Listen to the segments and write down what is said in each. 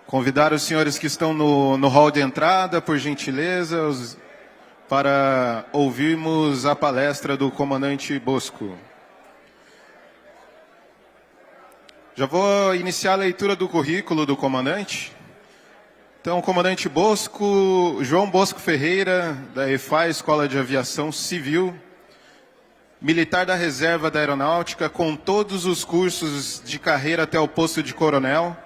Convidar os senhores que estão no hall de entrada, por gentileza, para ouvirmos a palestra do comandante Bosco. Já vou iniciar a leitura do currículo do comandante. Então, o comandante Bosco, João Bosco Ferreira, da EFA, Escola de Aviação Civil, militar da Reserva da Aeronáutica, com todos os cursos de carreira até o posto de coronel,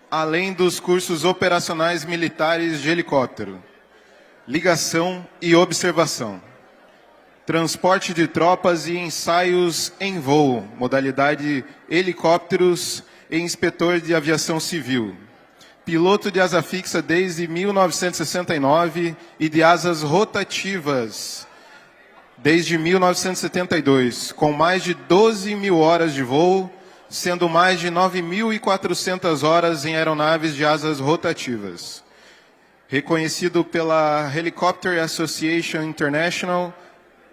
além dos cursos operacionais militares de helicóptero, ligação e observação, transporte de tropas e ensaios em voo, modalidade helicópteros e inspetor de aviação civil, piloto de asa fixa desde 1969 e de asas rotativas desde 1972, com mais de 12 mil horas de voo, sendo mais de 9.400 horas em aeronaves de asas rotativas. Reconhecido pela Helicopter Association International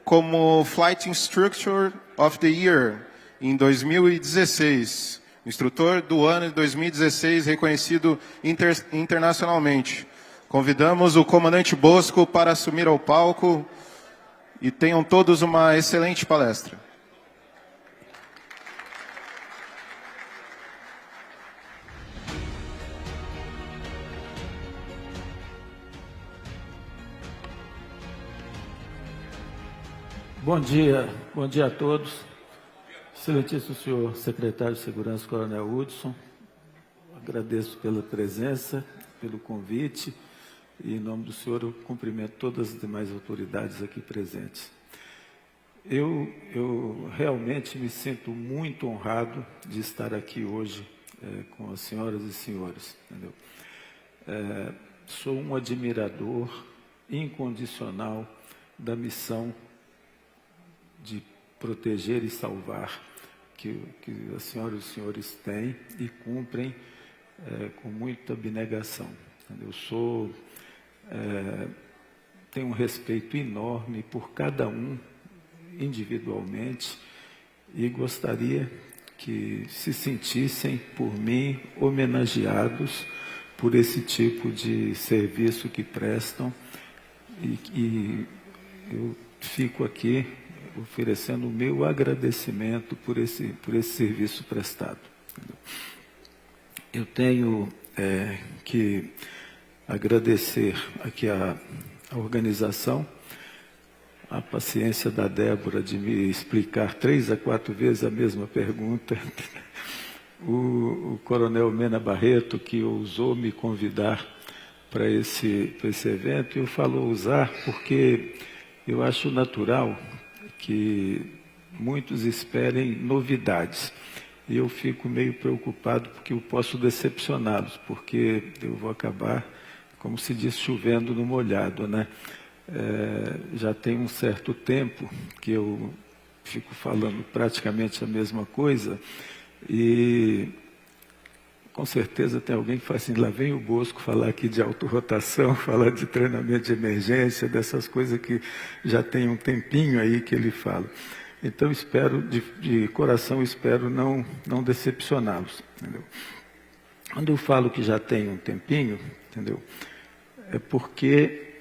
como Flight Instructor of the Year em 2016. Instrutor do ano de 2016, reconhecido internacionalmente. Convidamos o comandante Bosco para assumir ao palco e tenham todos uma excelente palestra. Bom dia a todos. Excelentíssimo senhor secretário de Segurança, Coronel Hudson, agradeço pela presença, pelo convite, e em nome do senhor eu cumprimento todas as demais autoridades aqui presentes. Eu realmente me sinto muito honrado de estar aqui hoje com as senhoras e senhores, entendeu? Sou um admirador incondicional da missão de proteger e salvar que as senhoras e os senhores têm e cumprem com muita abnegação. Eu tenho um respeito enorme por cada um individualmente e gostaria que se sentissem por mim homenageados por esse tipo de serviço que prestam e eu fico aqui oferecendo o meu agradecimento por esse serviço prestado. Eu tenho que agradecer aqui a organização, a paciência da Débora de me explicar 3 a 4 vezes a mesma pergunta, o coronel Mena Barreto, que ousou me convidar para esse evento, eu falo ousar porque eu acho natural que muitos esperem novidades. E eu fico meio preocupado porque eu posso decepcioná-los, porque eu vou acabar, como se diz, chovendo no molhado, né? Já tem um certo tempo que eu fico falando praticamente a mesma coisa e com certeza tem alguém que fala assim, lá vem o Bosco falar aqui de autorrotação, falar de treinamento de emergência, dessas coisas que já tem um tempinho aí que ele fala. Então, espero, de coração, espero não decepcioná-los, entendeu? Quando eu falo que já tem um tempinho, entendeu? É porque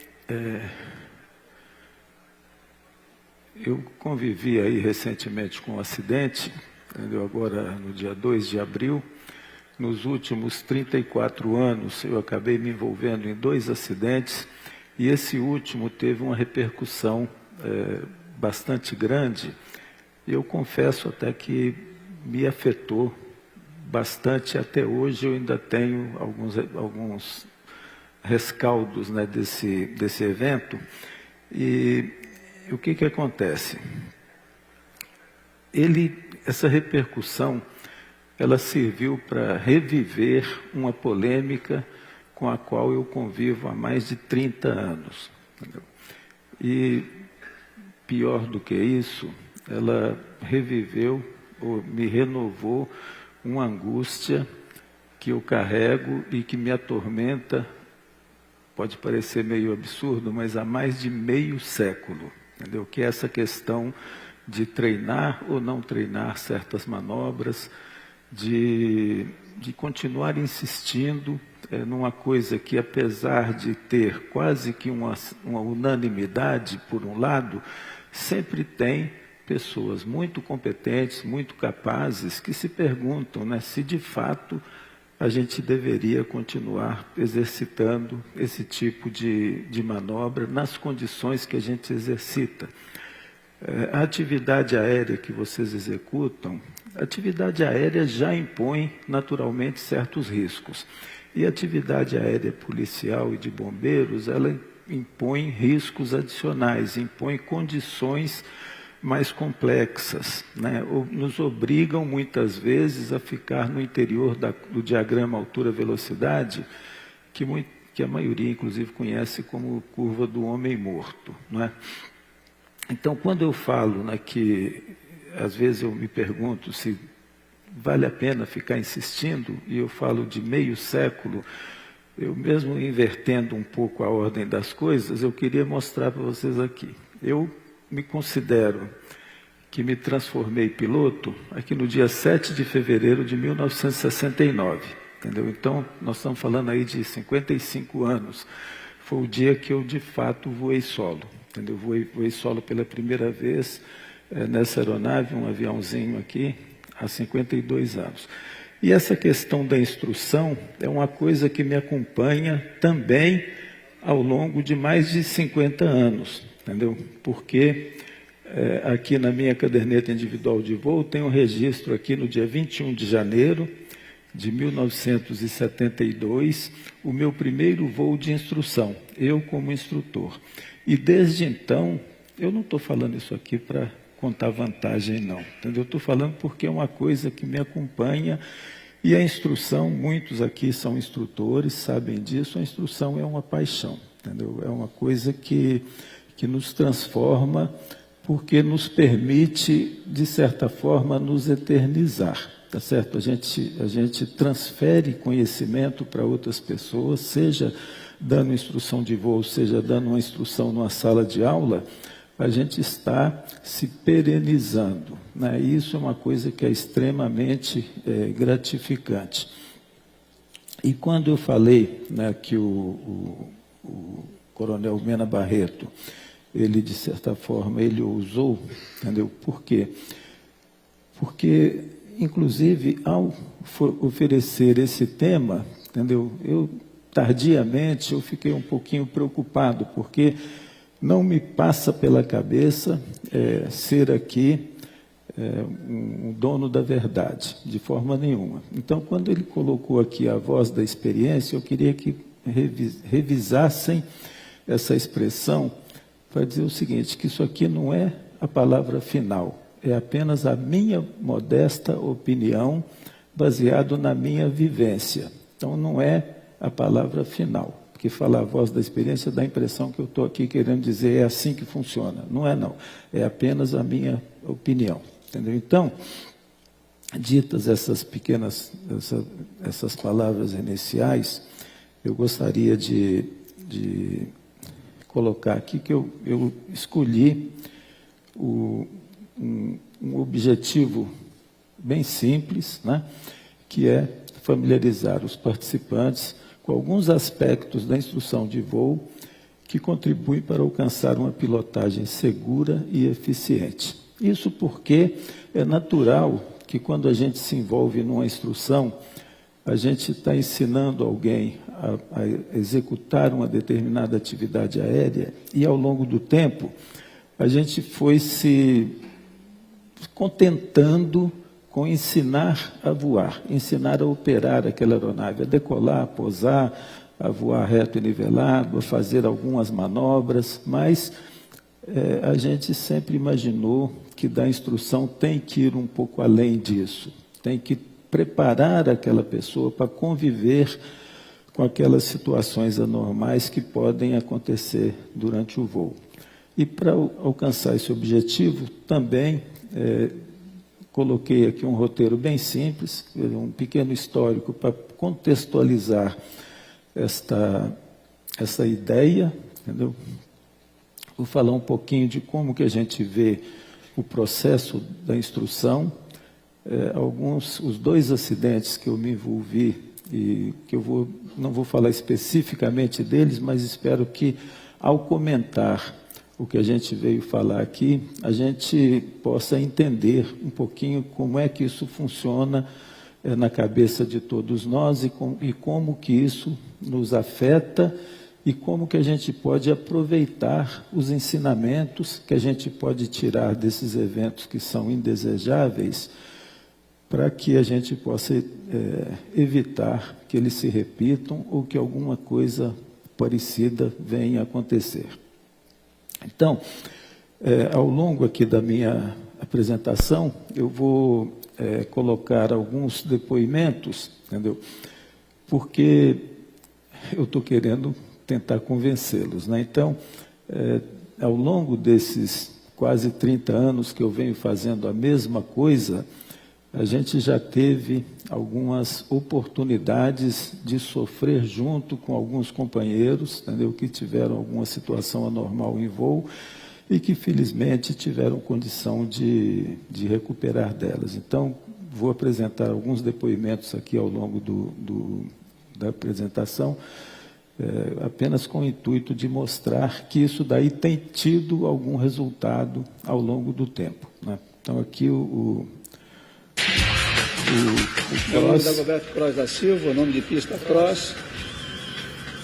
eu convivi aí recentemente com um acidente, entendeu? Agora no dia 2 de abril, nos últimos 34 anos, eu acabei me envolvendo em 2 acidentes, e esse último teve uma repercussão bastante grande. Eu confesso até que me afetou bastante. Até hoje eu ainda tenho alguns rescaldos, né, desse evento. E o que acontece? Essa repercussão, ela serviu para reviver uma polêmica com a qual eu convivo há mais de 30 anos. Entendeu? E, pior do que isso, ela reviveu, ou me renovou, uma angústia que eu carrego e que me atormenta, pode parecer meio absurdo, mas há mais de meio século. Entendeu? Que é essa questão de treinar ou não treinar certas manobras, de de continuar insistindo numa coisa que, apesar de ter quase que uma unanimidade, por um lado, sempre tem pessoas muito competentes, muito capazes, que se perguntam, né, se de fato a gente deveria continuar exercitando esse tipo de manobra nas condições que a gente exercita. A atividade aérea que vocês executam, a atividade aérea já impõe naturalmente certos riscos. E a atividade aérea policial e de bombeiros, ela impõe riscos adicionais, impõe condições mais complexas, né? Nos obrigam muitas vezes a ficar no interior do diagrama altura-velocidade, que a maioria inclusive conhece como curva do homem morto, não é? Então, quando eu falo, né, que às vezes eu me pergunto se vale a pena ficar insistindo, e eu falo de meio século, eu mesmo invertendo um pouco a ordem das coisas, eu queria mostrar para vocês aqui. Eu me considero que me transformei piloto aqui no dia 7 de fevereiro de 1969, entendeu? Então, nós estamos falando aí de 55 anos. Foi o dia que eu, de fato, voei solo, entendeu? Voei solo pela primeira vez nessa aeronave, um aviãozinho aqui, há 52 anos. E essa questão da instrução é uma coisa que me acompanha também ao longo de mais de 50 anos, entendeu? Porque aqui na minha caderneta individual de voo tem um registro aqui no dia 21 de janeiro de 1972, o meu primeiro voo de instrução, eu como instrutor. E desde então, eu não estou falando isso aqui para contar vantagem, não, entendeu? Eu estou falando porque é uma coisa que me acompanha, e a instrução, muitos aqui são instrutores, sabem disso, a instrução é uma paixão, entendeu? É uma coisa que nos transforma, porque nos permite, de certa forma, nos eternizar, tá certo? A gente transfere conhecimento para outras pessoas, seja dando instrução de voo, seja dando uma instrução numa sala de aula, a gente está se perenizando, né? Isso é uma coisa que é extremamente gratificante. E quando eu falei, né, que o coronel Mena Barreto, ele, de certa forma, ele ousou, entendeu? Por quê? Porque, inclusive, ao oferecer esse tema, entendeu? Tardiamente, eu fiquei um pouquinho preocupado, porque não me passa pela cabeça ser aqui um dono da verdade, de forma nenhuma. Então, quando ele colocou aqui a voz da experiência, eu queria que revisassem essa expressão para dizer o seguinte, que isso aqui não é a palavra final, é apenas a minha modesta opinião, baseado na minha vivência. Então, não é a palavra final. Porque falar a voz da experiência dá a impressão que eu estou aqui querendo dizer é assim que funciona. Não é, não. É apenas a minha opinião. Entendeu? Então, ditas essas pequenas, essas palavras iniciais, eu gostaria de colocar aqui que eu escolhi um objetivo bem simples, né, que é familiarizar os participantes com alguns aspectos da instrução de voo que contribuem para alcançar uma pilotagem segura e eficiente. Isso porque é natural que quando a gente se envolve numa instrução, a gente está ensinando alguém a executar uma determinada atividade aérea e, ao longo do tempo, a gente foi se contentando com ensinar a voar, ensinar a operar aquela aeronave, a decolar, a pousar, a voar reto e nivelado, a fazer algumas manobras, mas a gente sempre imaginou que da instrução tem que ir um pouco além disso, tem que preparar aquela pessoa para conviver com aquelas situações anormais que podem acontecer durante o voo. E para alcançar esse objetivo, também coloquei aqui um roteiro bem simples, um pequeno histórico para contextualizar essa ideia, entendeu? Vou falar um pouquinho de como que a gente vê o processo da instrução, os dois acidentes que eu me envolvi, e que não vou falar especificamente deles, mas espero que, ao comentar o que a gente veio falar aqui, a gente possa entender um pouquinho como é que isso funciona na cabeça de todos nós e como que isso nos afeta e como que a gente pode aproveitar os ensinamentos que a gente pode tirar desses eventos que são indesejáveis para que a gente possa evitar que eles se repitam ou que alguma coisa parecida venha a acontecer. Então, ao longo aqui da minha apresentação, eu vou colocar alguns depoimentos, entendeu? Porque eu estou querendo tentar convencê-los, né? Então, ao longo desses quase 30 anos que eu venho fazendo a mesma coisa, a gente já teve algumas oportunidades de sofrer junto com alguns companheiros, entendeu? Que tiveram alguma situação anormal em voo e que, felizmente, tiveram condição de recuperar delas. Então, vou apresentar alguns depoimentos aqui ao longo da apresentação, apenas com o intuito de mostrar que isso daí tem tido algum resultado ao longo do tempo, né? Então, aqui Meu nome é Dagoberto Cross da Silva, nome de pista Cross,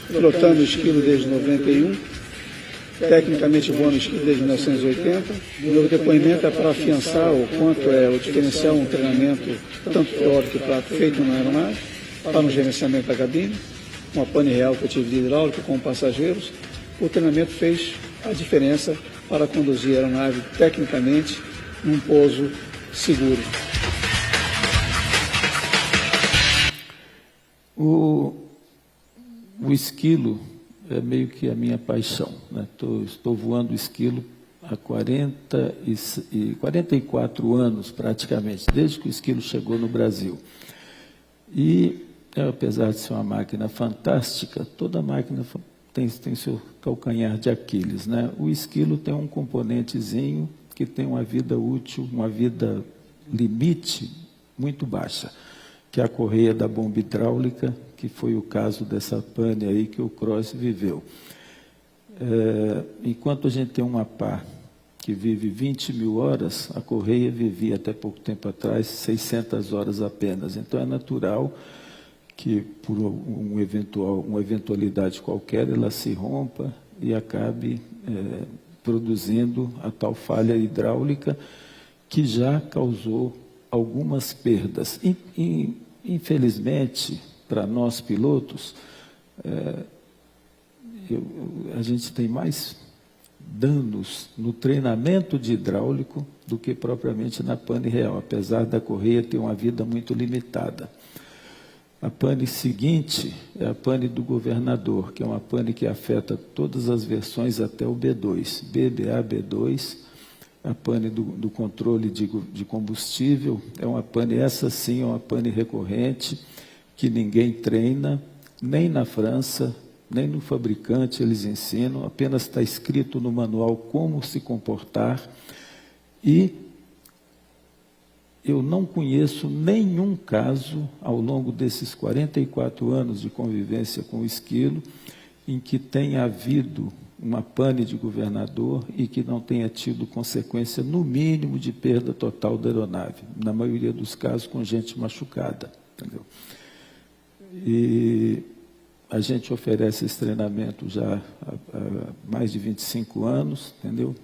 pilotando o esquilo desde 91, tecnicamente voando o esquilo desde 1980. Meu depoimento é para afiançar o quanto é o diferencial um treinamento, tanto teórico e prático, feito na aeronave, para o gerenciamento da cabine, uma pane real que eu tive de hidráulica com passageiros. O treinamento fez a diferença para conduzir a aeronave tecnicamente num pouso seguro. O esquilo é meio que a minha paixão, né? Estou voando esquilo há 44 anos, praticamente, desde que o esquilo chegou no Brasil. E, apesar de ser uma máquina fantástica, toda máquina tem seu calcanhar de Aquiles, né? O esquilo tem um componentezinho que tem uma vida útil, uma vida limite muito baixa, que é a correia da bomba hidráulica, que foi o caso dessa pane aí que o Cross viveu. Enquanto a gente tem uma pá que vive 20 mil horas, a correia vivia até pouco tempo atrás 600 horas apenas. Então é natural que por uma eventualidade qualquer ela se rompa e acabe produzindo a tal falha hidráulica que já causou algumas perdas. Infelizmente, para nós pilotos, a gente tem mais danos no treinamento de hidráulico do que propriamente na pane real, apesar da correia ter uma vida muito limitada. A pane seguinte é a pane do governador, que é uma pane que afeta todas as versões até o B2, BBA, B2. A pane do controle de combustível é uma pane, essa sim é uma pane recorrente, que ninguém treina, nem na França, nem no fabricante eles ensinam, apenas está escrito no manual como se comportar. E eu não conheço nenhum caso, ao longo desses 44 anos de convivência com o esquilo, em que tenha havido uma pane de governador e que não tenha tido consequência, no mínimo, de perda total da aeronave. Na maioria dos casos, com gente machucada, entendeu? E a gente oferece esse treinamento já há mais de 25 anos, entendeu?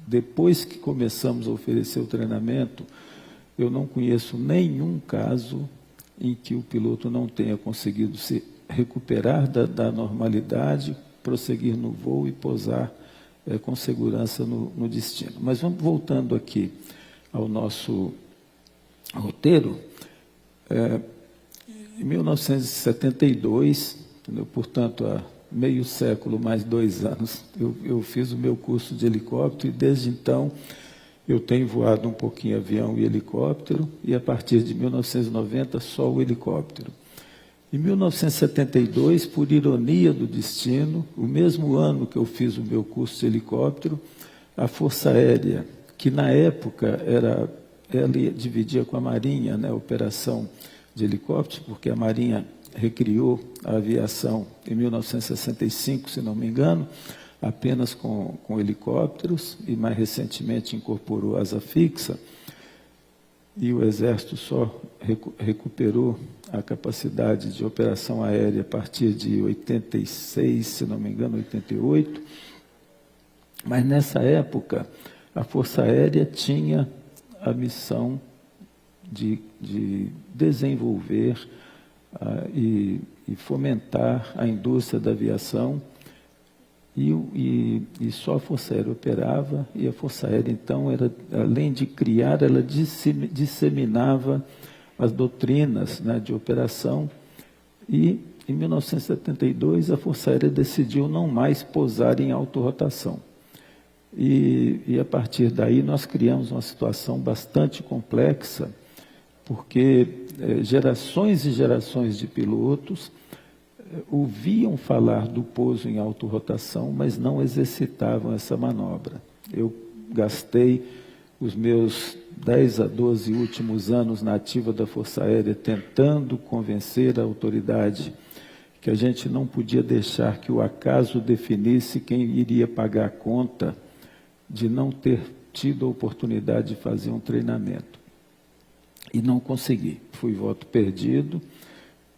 Depois que começamos a oferecer o treinamento, eu não conheço nenhum caso em que o piloto não tenha conseguido se recuperar da normalidade, prosseguir no voo e pousar com segurança no destino. Mas vamos voltando aqui ao nosso roteiro. Em 1972, entendeu? Portanto, há meio século mais 2 anos, eu fiz o meu curso de helicóptero e desde então eu tenho voado um pouquinho avião e helicóptero e a partir de 1990 só o helicóptero. Em 1972, por ironia do destino, o mesmo ano que eu fiz o meu curso de helicóptero, a Força Aérea, que na época era ela dividia com a Marinha, né, a operação de helicópteros, porque a Marinha recriou a aviação em 1965, se não me engano, apenas com helicópteros, e mais recentemente incorporou asa fixa, e o Exército só recuperou a capacidade de operação aérea a partir de 86, se não me engano, 88. Mas nessa época, a Força Aérea tinha a missão de desenvolver e fomentar a indústria da aviação, e só a Força Aérea operava, e a Força Aérea, então, além de criar, ela disseminava as doutrinas, né, de operação, e em 1972 a Força Aérea decidiu não mais pousar em autorrotação. E a partir daí nós criamos uma situação bastante complexa, porque gerações e gerações de pilotos ouviam falar do pouso em autorrotação, mas não exercitavam essa manobra. Eu gastei os meus 10 a 12 últimos anos na ativa da Força Aérea tentando convencer a autoridade que a gente não podia deixar que o acaso definisse quem iria pagar a conta de não ter tido a oportunidade de fazer um treinamento. E não consegui. Fui voto perdido.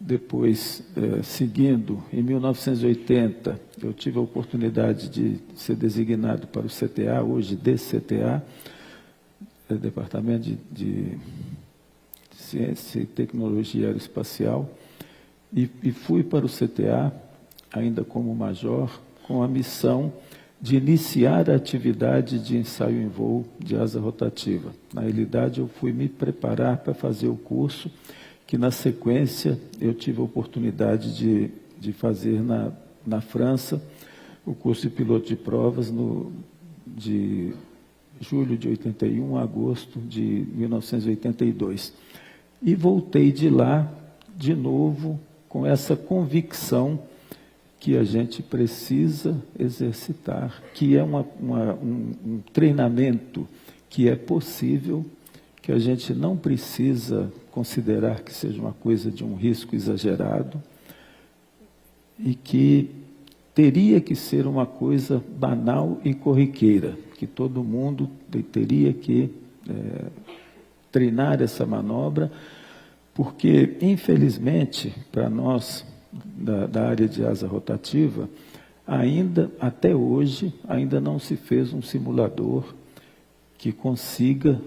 Depois, seguindo, em 1980, eu tive a oportunidade de ser designado para o CTA, hoje DCTA, Departamento de Ciência e Tecnologia Aeroespacial, e fui para o CTA, ainda como major, com a missão de iniciar a atividade de ensaio em voo de asa rotativa. Na realidade, eu fui me preparar para fazer o curso, que na sequência eu tive a oportunidade de fazer na França, o curso de piloto de provas de julho de 81 a agosto de 1982. E voltei de lá, de novo, com essa convicção que a gente precisa exercitar, que é um treinamento que é possível, que a gente não precisa considerar que seja uma coisa de um risco exagerado, e que teria que ser uma coisa banal e corriqueira, que todo mundo teria que treinar essa manobra, porque, infelizmente, para nós, da área de asa rotativa, até hoje, ainda não se fez um simulador que consiga,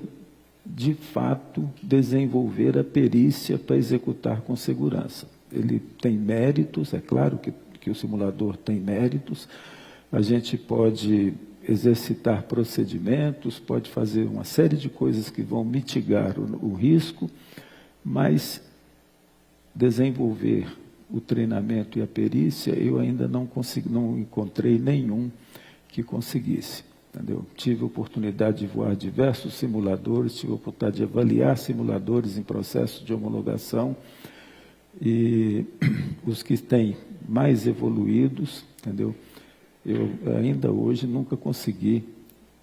de fato, desenvolver a perícia para executar com segurança. Ele tem méritos, é claro que o simulador tem méritos, a gente pode exercitar procedimentos, pode fazer uma série de coisas que vão mitigar o risco, mas desenvolver o treinamento e a perícia, eu ainda não encontrei nenhum que conseguisse. Entendeu? Tive a oportunidade de voar diversos simuladores, tive a oportunidade de avaliar simuladores em processo de homologação, e os que têm mais evoluídos, entendeu? Eu ainda hoje nunca consegui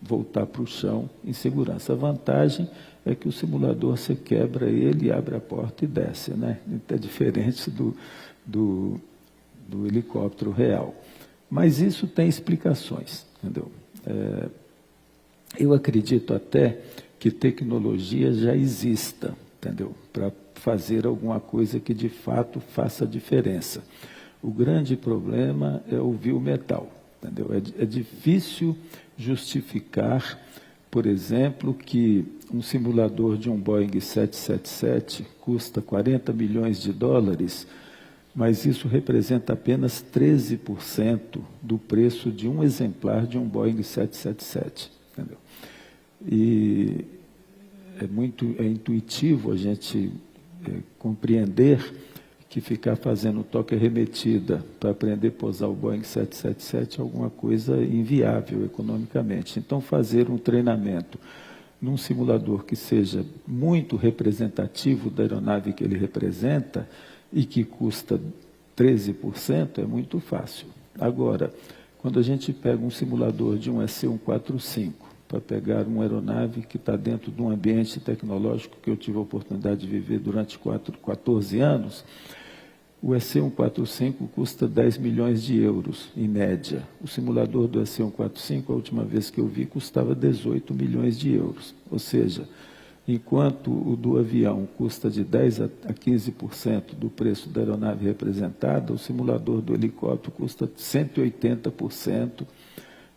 voltar para o chão em segurança. A vantagem é que o simulador, você quebra ele, abre a porta e desce, né? É diferente do helicóptero real. Mas isso tem explicações, entendeu? Eu acredito até que tecnologia já exista, entendeu? Para fazer alguma coisa que de fato faça diferença. O grande problema é ouvir o metal, entendeu? É difícil justificar, por exemplo, que um simulador de um Boeing 777 custa 40 milhões de dólares, mas isso representa apenas 13% do preço de um exemplar de um Boeing 777. Entendeu? E é intuitivo a gente compreender que ficar fazendo toque arremetida para aprender a pousar o Boeing 777 é alguma coisa inviável economicamente. Então, fazer um treinamento num simulador que seja muito representativo da aeronave que ele representa e que custa 13%, é muito fácil. Agora, quando a gente pega um simulador de um SC-145, para pegar uma aeronave que está dentro de um ambiente tecnológico que eu tive a oportunidade de viver durante 14 anos. O EC-145 custa 10 milhões de euros, em média. O simulador do EC-145, a última vez que eu vi, custava 18 milhões de euros. Ou seja, enquanto o do avião custa de 10% a 15% do preço da aeronave representada, o simulador do helicóptero custa 180%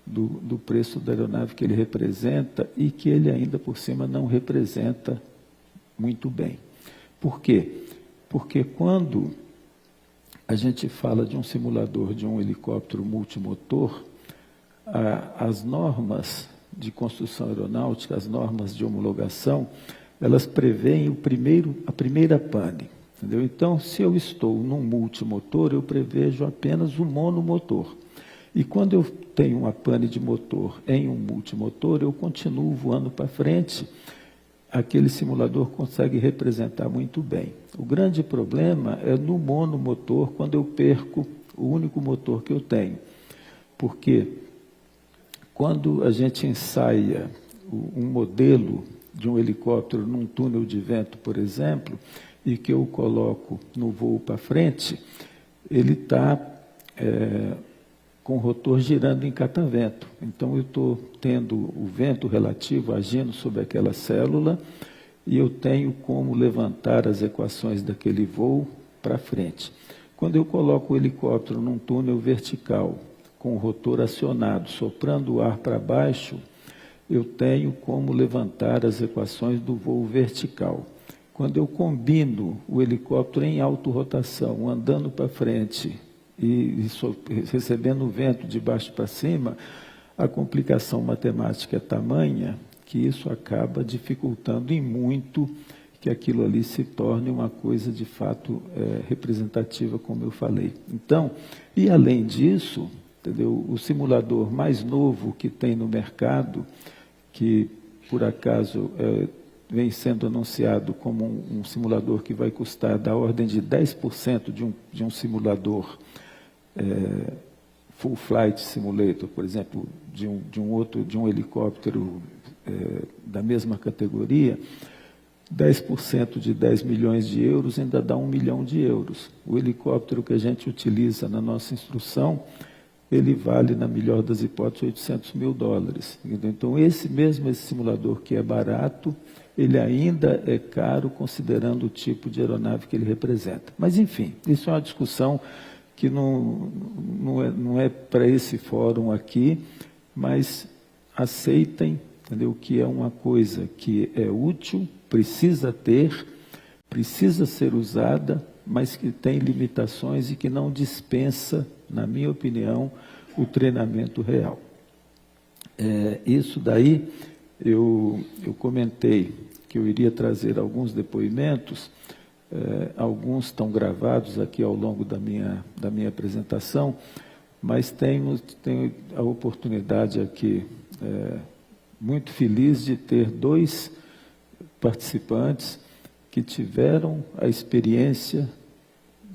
do preço da aeronave que ele representa e que ele ainda por cima não representa muito bem. Por quê? Porque quando a gente fala de um simulador de um helicóptero multimotor, as normas de construção aeronáutica, as normas de homologação, elas preveem a primeira pane. Entendeu? Então, se eu estou num multimotor, eu prevejo apenas o monomotor. E quando eu tenho uma pane de motor em um multimotor, eu continuo voando para frente, aquele simulador consegue representar muito bem. O grande problema é no monomotor, quando eu perco o único motor que eu tenho. Porque quando a gente ensaia um modelo de um helicóptero num túnel de vento, por exemplo, e que eu coloco no voo para frente, ele está com o rotor girando em catavento. Então, eu estou tendo o vento relativo agindo sobre aquela célula e eu tenho como levantar as equações daquele voo para frente. Quando eu coloco o helicóptero num túnel vertical, com o rotor acionado, soprando o ar para baixo, eu tenho como levantar as equações do voo vertical. Quando eu combino o helicóptero em autorotação, andando para frente e recebendo o vento de baixo para cima, a complicação matemática é tamanha que isso acaba dificultando em muito que aquilo ali se torne uma coisa de fato representativa, como eu falei. Então, e além disso, entendeu, o simulador mais novo que tem no mercado, que por acaso vem sendo anunciado como um simulador que vai custar da ordem de 10% de um simulador full flight simulator, por exemplo, de um helicóptero da mesma categoria, 10% de 10 milhões de euros ainda dá 1 milhão de euros. O helicóptero que a gente utiliza na nossa instrução, ele vale, na melhor das hipóteses, 800 mil dólares. Então, esse simulador que é barato, ele ainda é caro, considerando o tipo de aeronave que ele representa. Mas, enfim, isso é uma discussão que não é para esse fórum aqui, mas aceitem, entendeu, que é uma coisa que é útil, precisa ser usada, mas que tem limitações e que não dispensa, na minha opinião, o treinamento real. Isso daí, eu comentei que eu iria trazer alguns depoimentos, alguns estão gravados aqui ao longo da minha apresentação, mas tenho a oportunidade aqui, muito feliz de ter 2 participantes que tiveram a experiência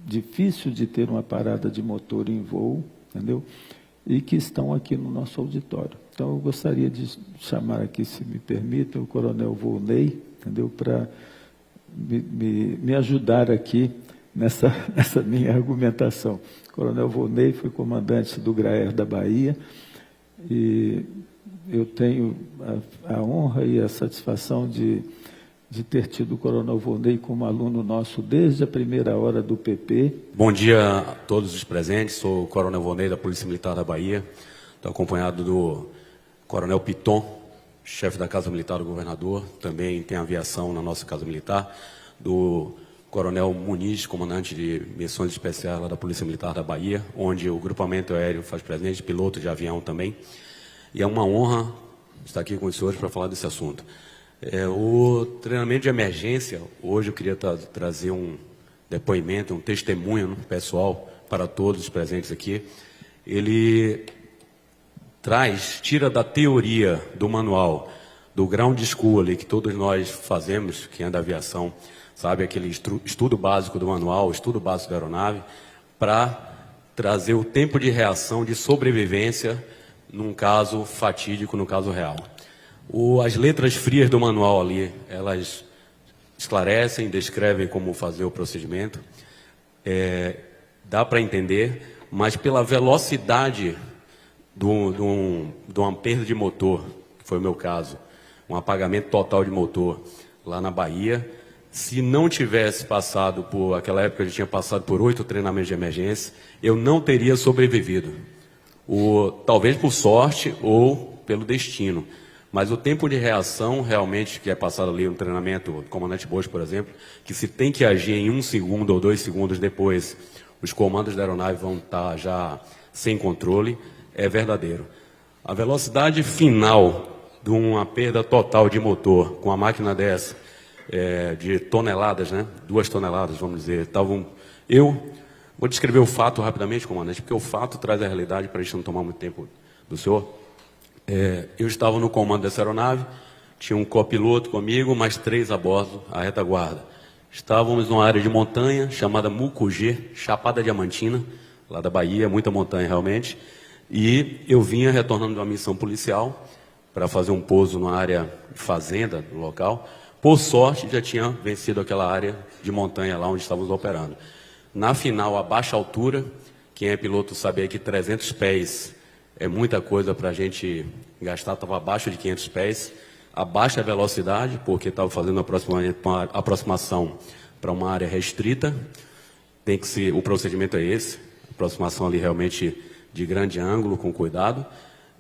difícil de ter uma parada de motor em voo, entendeu? E que estão aqui no nosso auditório. Então, eu gostaria de chamar aqui, se me permitem, o Coronel Volney, entendeu? Para me ajudar aqui nessa minha argumentação. O Coronel Volney foi comandante do GRAER da Bahia e eu tenho a honra e a satisfação de ter tido o Coronel Volney como aluno nosso desde a primeira hora do PP. Bom dia a todos os presentes, sou o Coronel Volney da Polícia Militar da Bahia, estou acompanhado do Coronel Piton, chefe da Casa Militar do Governador, também tem aviação na nossa Casa Militar, do Coronel Muniz, comandante de missões especiais lá da Polícia Militar da Bahia, onde o grupamento aéreo faz presente, piloto de avião também, e é uma honra estar aqui com os senhores para falar desse assunto. O treinamento de emergência, hoje eu queria trazer um depoimento, um testemunho pessoal para todos os presentes aqui. Ele tira da teoria do manual, do ground school ali, que todos nós fazemos, que é da aviação, sabe, aquele estudo básico do manual, estudo básico da aeronave, para trazer o tempo de reação, de sobrevivência, num caso fatídico, no caso real. As letras frias do manual ali, elas esclarecem, descrevem como fazer o procedimento. Dá para entender, mas pela velocidade de uma perda de motor, que foi o meu caso, um apagamento total de motor lá na Bahia, se não tivesse passado por, aquela época eu tinha passado por 8 treinamentos de emergência, eu não teria sobrevivido. Talvez por sorte ou pelo destino. Mas o tempo de reação, realmente, que é passado ali no treinamento, o comandante Bosco, por exemplo, que se tem que agir em 1 segundo ou 2 segundos depois, os comandos da aeronave vão estar já sem controle, é verdadeiro. A velocidade final de uma perda total de motor com a máquina dessa, de toneladas, né? 2 toneladas, vamos dizer, vou descrever o fato rapidamente, comandante, porque o fato traz a realidade para a gente não tomar muito tempo do senhor. Eu estava no comando dessa aeronave, tinha um copiloto comigo, mais 3 a bordo, a retaguarda. Estávamos numa área de montanha chamada Mucugê, Chapada Diamantina, lá da Bahia, muita montanha realmente, e eu vinha retornando de uma missão policial para fazer um pouso numa área de fazenda, no local. Por sorte, já tinha vencido aquela área de montanha lá onde estávamos operando. Na final, a baixa altura, quem é piloto sabe aí que 300 pés é muita coisa para a gente gastar, estava abaixo de 500 pés, a baixa velocidade, porque estava fazendo uma aproximação para uma área restrita, o procedimento é esse, aproximação ali realmente de grande ângulo, com cuidado,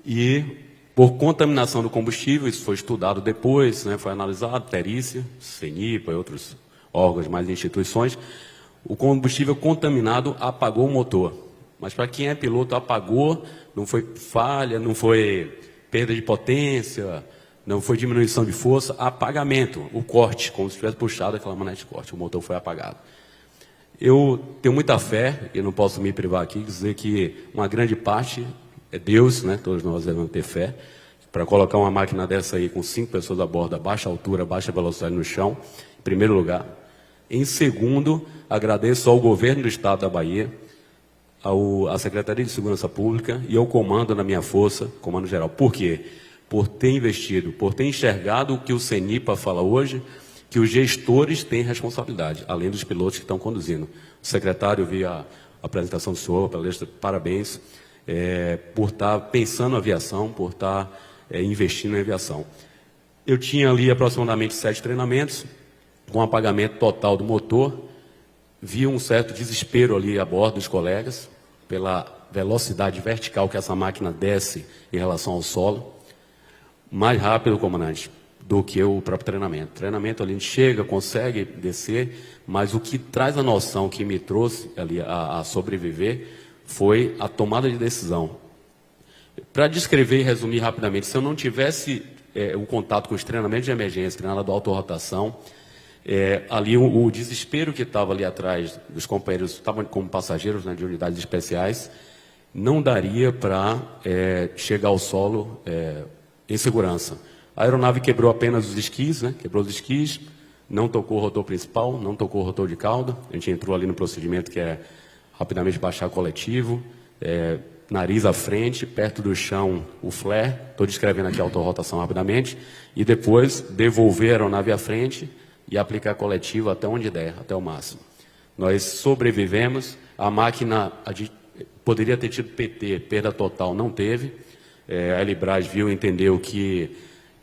e por contaminação do combustível, isso foi estudado depois, né, foi analisado, perícia, CENIPA e outros órgãos, mais instituições, o combustível contaminado apagou o motor. Mas para quem é piloto, apagou, não foi falha, não foi perda de potência, não foi diminuição de força, apagamento, o corte, como se tivesse puxado aquela manete de corte, o motor foi apagado. Eu tenho muita fé, e não posso me privar aqui, dizer que uma grande parte é Deus, né? Todos nós devemos ter fé, para colocar uma máquina dessa aí com 5 pessoas a bordo, a baixa altura, baixa velocidade no chão, em primeiro lugar. Em segundo, agradeço ao governo do Estado da Bahia, à Secretaria de Segurança Pública e ao comando da minha força, comando geral. Por quê? Por ter investido, por ter enxergado o que o CENIPA fala hoje, que os gestores têm responsabilidade, além dos pilotos que estão conduzindo. O secretário, eu vi a apresentação do senhor, a palestra, parabéns, por estar pensando na aviação, por estar investindo em aviação. Eu tinha ali aproximadamente 7 treinamentos, com apagamento total do motor, vi um certo desespero ali a bordo dos colegas, pela velocidade vertical que essa máquina desce em relação ao solo, mais rápido, comandante, do que o próprio treinamento. Treinamento ali a gente chega, consegue descer, mas o que traz a noção que me trouxe ali a sobreviver foi a tomada de decisão. Para descrever e resumir rapidamente, se eu não tivesse o contato com os treinamentos de emergência, treinamento de autorrotação, ali o desespero que estava ali atrás dos companheiros, estavam como passageiros, né, de unidades especiais, não daria para chegar ao solo em segurança. A aeronave quebrou apenas os esquis, né, quebrou os esquis, não tocou o rotor principal, não tocou o rotor de cauda, a gente entrou ali no procedimento que é rapidamente baixar coletivo, nariz à frente, perto do chão o flare, estou descrevendo aqui a autorrotação rapidamente, e depois devolver a aeronave à frente e aplicar coletivo até onde der, até o máximo. Nós sobrevivemos, a máquina poderia ter tido PT, perda total, não teve, a Elibras viu, entendeu que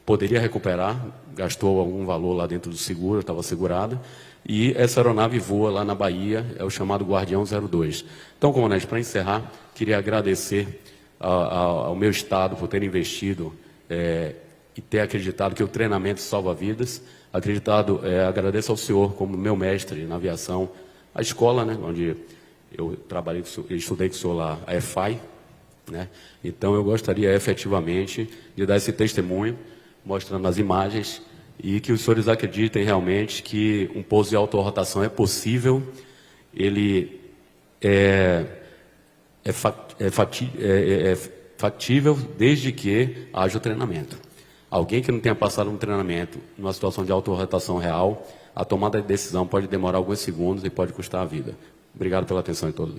poderia recuperar, gastou algum valor lá dentro do seguro, estava segurada, e essa aeronave voa lá na Bahia, é o chamado Guardião 02. Então, comandante, para encerrar, queria agradecer ao meu Estado por ter investido e ter acreditado que o treinamento salva vidas, agradeço ao senhor como meu mestre na aviação, a escola, né, onde eu trabalhei, estudei com o senhor lá, a EFAI, né? Então eu gostaria efetivamente de dar esse testemunho, mostrando as imagens, e que os senhores acreditem realmente que um pouso de autorrotação é possível, ele é factível desde que haja o treinamento. Alguém que não tenha passado um treinamento numa situação de autorrotação real, a tomada de decisão pode demorar alguns segundos e pode custar a vida. Obrigado pela atenção de todos.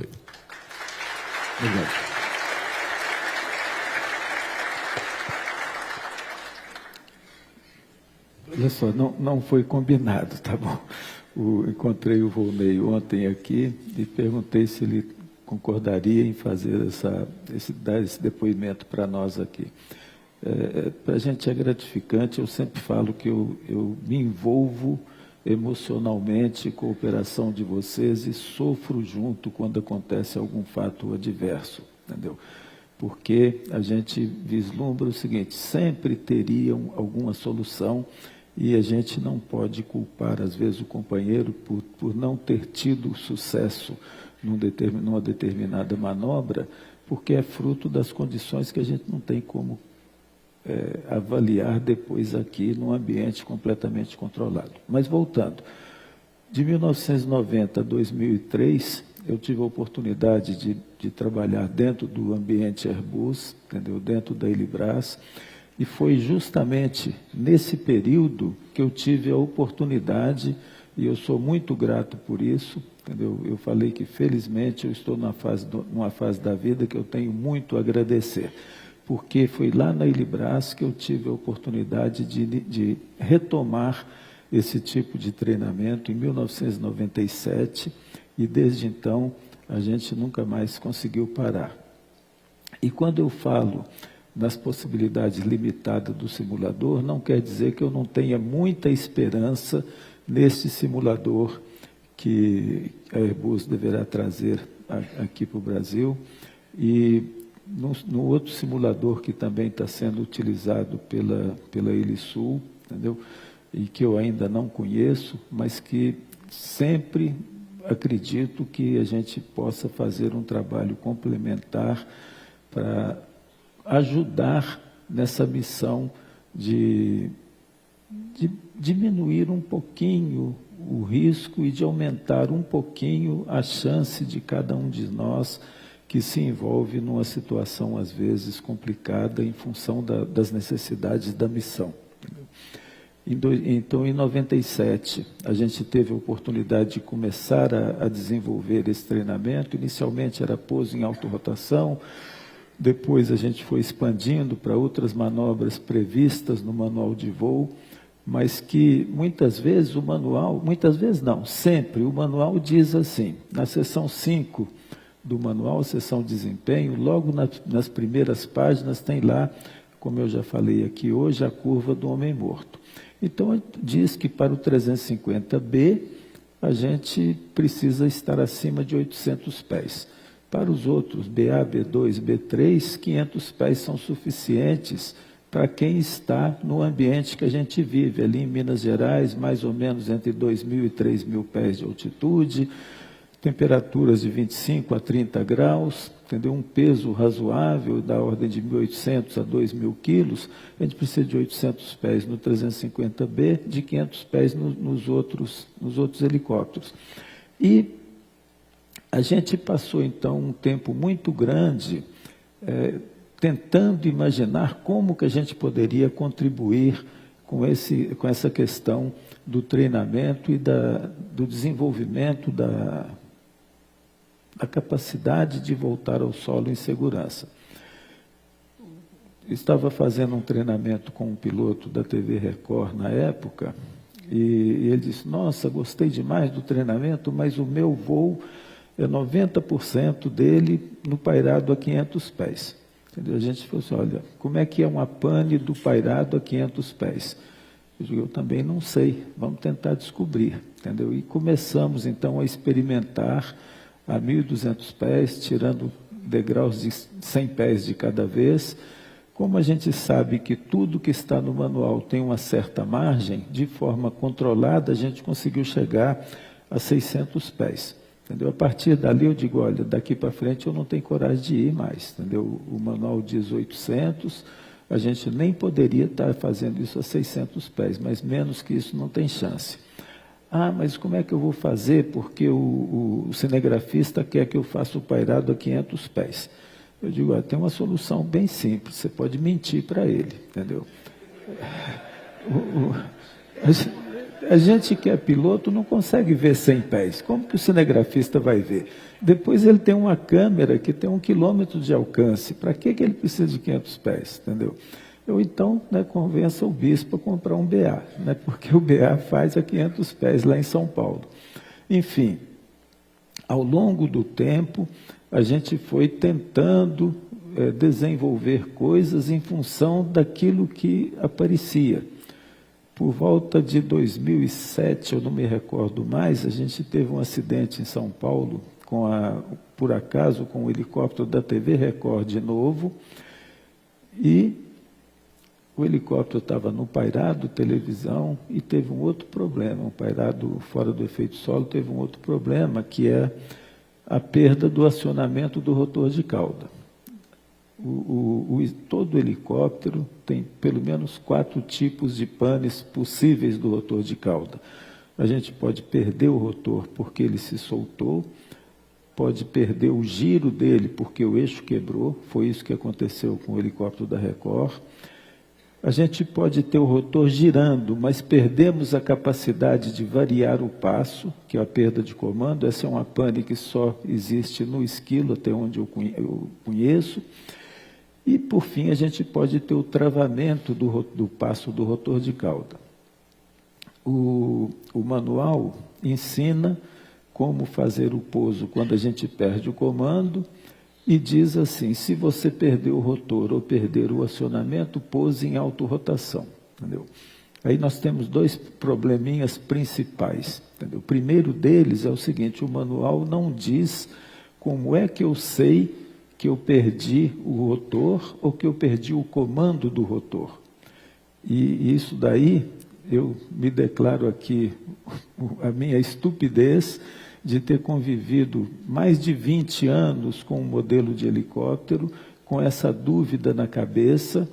Olha só, não foi combinado, tá bom? Encontrei o Volney ontem aqui e perguntei se ele concordaria em fazer dar esse depoimento para nós aqui. Para a gente é gratificante, eu sempre falo que eu me envolvo emocionalmente com a operação de vocês e sofro junto quando acontece algum fato adverso, entendeu? Porque a gente vislumbra o seguinte, sempre teriam alguma solução e a gente não pode culpar, às vezes, o companheiro por não ter tido sucesso numa determinada manobra, porque é fruto das condições que a gente não tem como avaliar depois aqui num ambiente completamente controlado. Mas voltando, de 1990 a 2003, eu tive a oportunidade de trabalhar dentro do ambiente Airbus, entendeu? Dentro da Elibras, e foi justamente nesse período que eu tive a oportunidade, e eu sou muito grato por isso, entendeu? Eu falei que felizmente eu estou numa fase da vida que eu tenho muito a agradecer, porque foi lá na Elibras que eu tive a oportunidade de retomar esse tipo de treinamento em 1997, e desde então a gente nunca mais conseguiu parar. E quando eu falo nas possibilidades limitadas do simulador, não quer dizer que eu não tenha muita esperança nesse simulador que a Airbus deverá trazer aqui para o Brasil, e no outro simulador que também está sendo utilizado pela Helisul, entendeu? E que eu ainda não conheço, mas que sempre acredito que a gente possa fazer um trabalho complementar para ajudar nessa missão de diminuir um pouquinho o risco e de aumentar um pouquinho a chance de cada um de nós que se envolve numa situação, às vezes, complicada em função das necessidades da missão. Então, em 97, a gente teve a oportunidade de começar a desenvolver esse treinamento. Inicialmente era pouso em autorrotação, depois a gente foi expandindo para outras manobras previstas no manual de voo, mas que muitas vezes sempre o manual diz assim, na seção 5 do manual, seção desempenho, logo nas primeiras páginas tem lá, como eu já falei aqui hoje, a curva do homem morto. Então, diz que para o 350B, a gente precisa estar acima de 800 pés. Para os outros, BA, B2, B3, 500 pés são suficientes para quem está no ambiente que a gente vive, ali em Minas Gerais, mais ou menos entre 2.000 e 3.000 pés de altitude, temperaturas de 25 a 30 graus, entendeu? Um peso razoável da ordem de 1.800 a 2.000 quilos, a gente precisa de 800 pés no 350B, de 500 pés nos outros helicópteros. E a gente passou, então, um tempo muito grande tentando imaginar como que a gente poderia contribuir com essa questão do treinamento e do desenvolvimento da capacidade de voltar ao solo em segurança. Estava fazendo um treinamento com um piloto da TV Record na época, e ele disse, nossa, gostei demais do treinamento, mas o meu voo é 90% dele no pairado a 500 pés. Entendeu? A gente falou assim, olha, como é que é uma pane do pairado a 500 pés? Eu digo, eu também não sei, vamos tentar descobrir. Entendeu? E começamos, então, a experimentar a 1.200 pés, tirando degraus de 100 pés de cada vez. Como a gente sabe que tudo que está no manual tem uma certa margem, de forma controlada, a gente conseguiu chegar a 600 pés. Entendeu? A partir dali eu digo, olha, daqui para frente eu não tenho coragem de ir mais. Entendeu? O manual diz 800, a gente nem poderia estar fazendo isso a 600 pés, mas menos que isso não tem chance. Ah, mas como é que eu vou fazer? Porque o cinegrafista quer que eu faça o pairado a 500 pés. Eu digo, tem uma solução bem simples, você pode mentir para ele, entendeu? A gente que é piloto não consegue ver 100 pés. Como que o cinegrafista vai ver? Depois ele tem uma câmera que tem 1 quilômetro de alcance. Para que ele precisa de 500 pés? Entendeu? ou então, né, convença o bispo a comprar um BA, né, porque o BA faz a 500 pés lá em São Paulo. Enfim, ao longo do tempo, a gente foi tentando desenvolver coisas em função daquilo que aparecia. Por volta de 2007, eu não me recordo mais, a gente teve um acidente em São Paulo, por acaso, com o helicóptero da TV Record de novo, e o helicóptero estava no pairado, televisão, e teve um outro problema, um pairado fora do efeito solo, teve um outro problema, que é a perda do acionamento do rotor de cauda. Todo helicóptero tem pelo menos 4 tipos de panes possíveis do rotor de cauda. A gente pode perder o rotor porque ele se soltou, pode perder o giro dele porque o eixo quebrou, foi isso que aconteceu com o helicóptero da Record. A gente pode ter o rotor girando, mas perdemos a capacidade de variar o passo, que é a perda de comando. Essa é uma pane que só existe no esquilo, até onde eu conheço. E, por fim, a gente pode ter o travamento do passo do rotor de cauda. O manual ensina como fazer o pouso quando a gente perde o comando e diz assim, se você perder o rotor ou perder o acionamento, pouse em autorrotação. Entendeu? Aí nós temos 2 probleminhas principais. Entendeu? O primeiro deles é o seguinte, o manual não diz como é que eu sei que eu perdi o rotor ou que eu perdi o comando do rotor. E isso daí, eu me declaro aqui a minha estupidez de ter convivido mais de 20 anos com um modelo de helicóptero, com essa dúvida na cabeça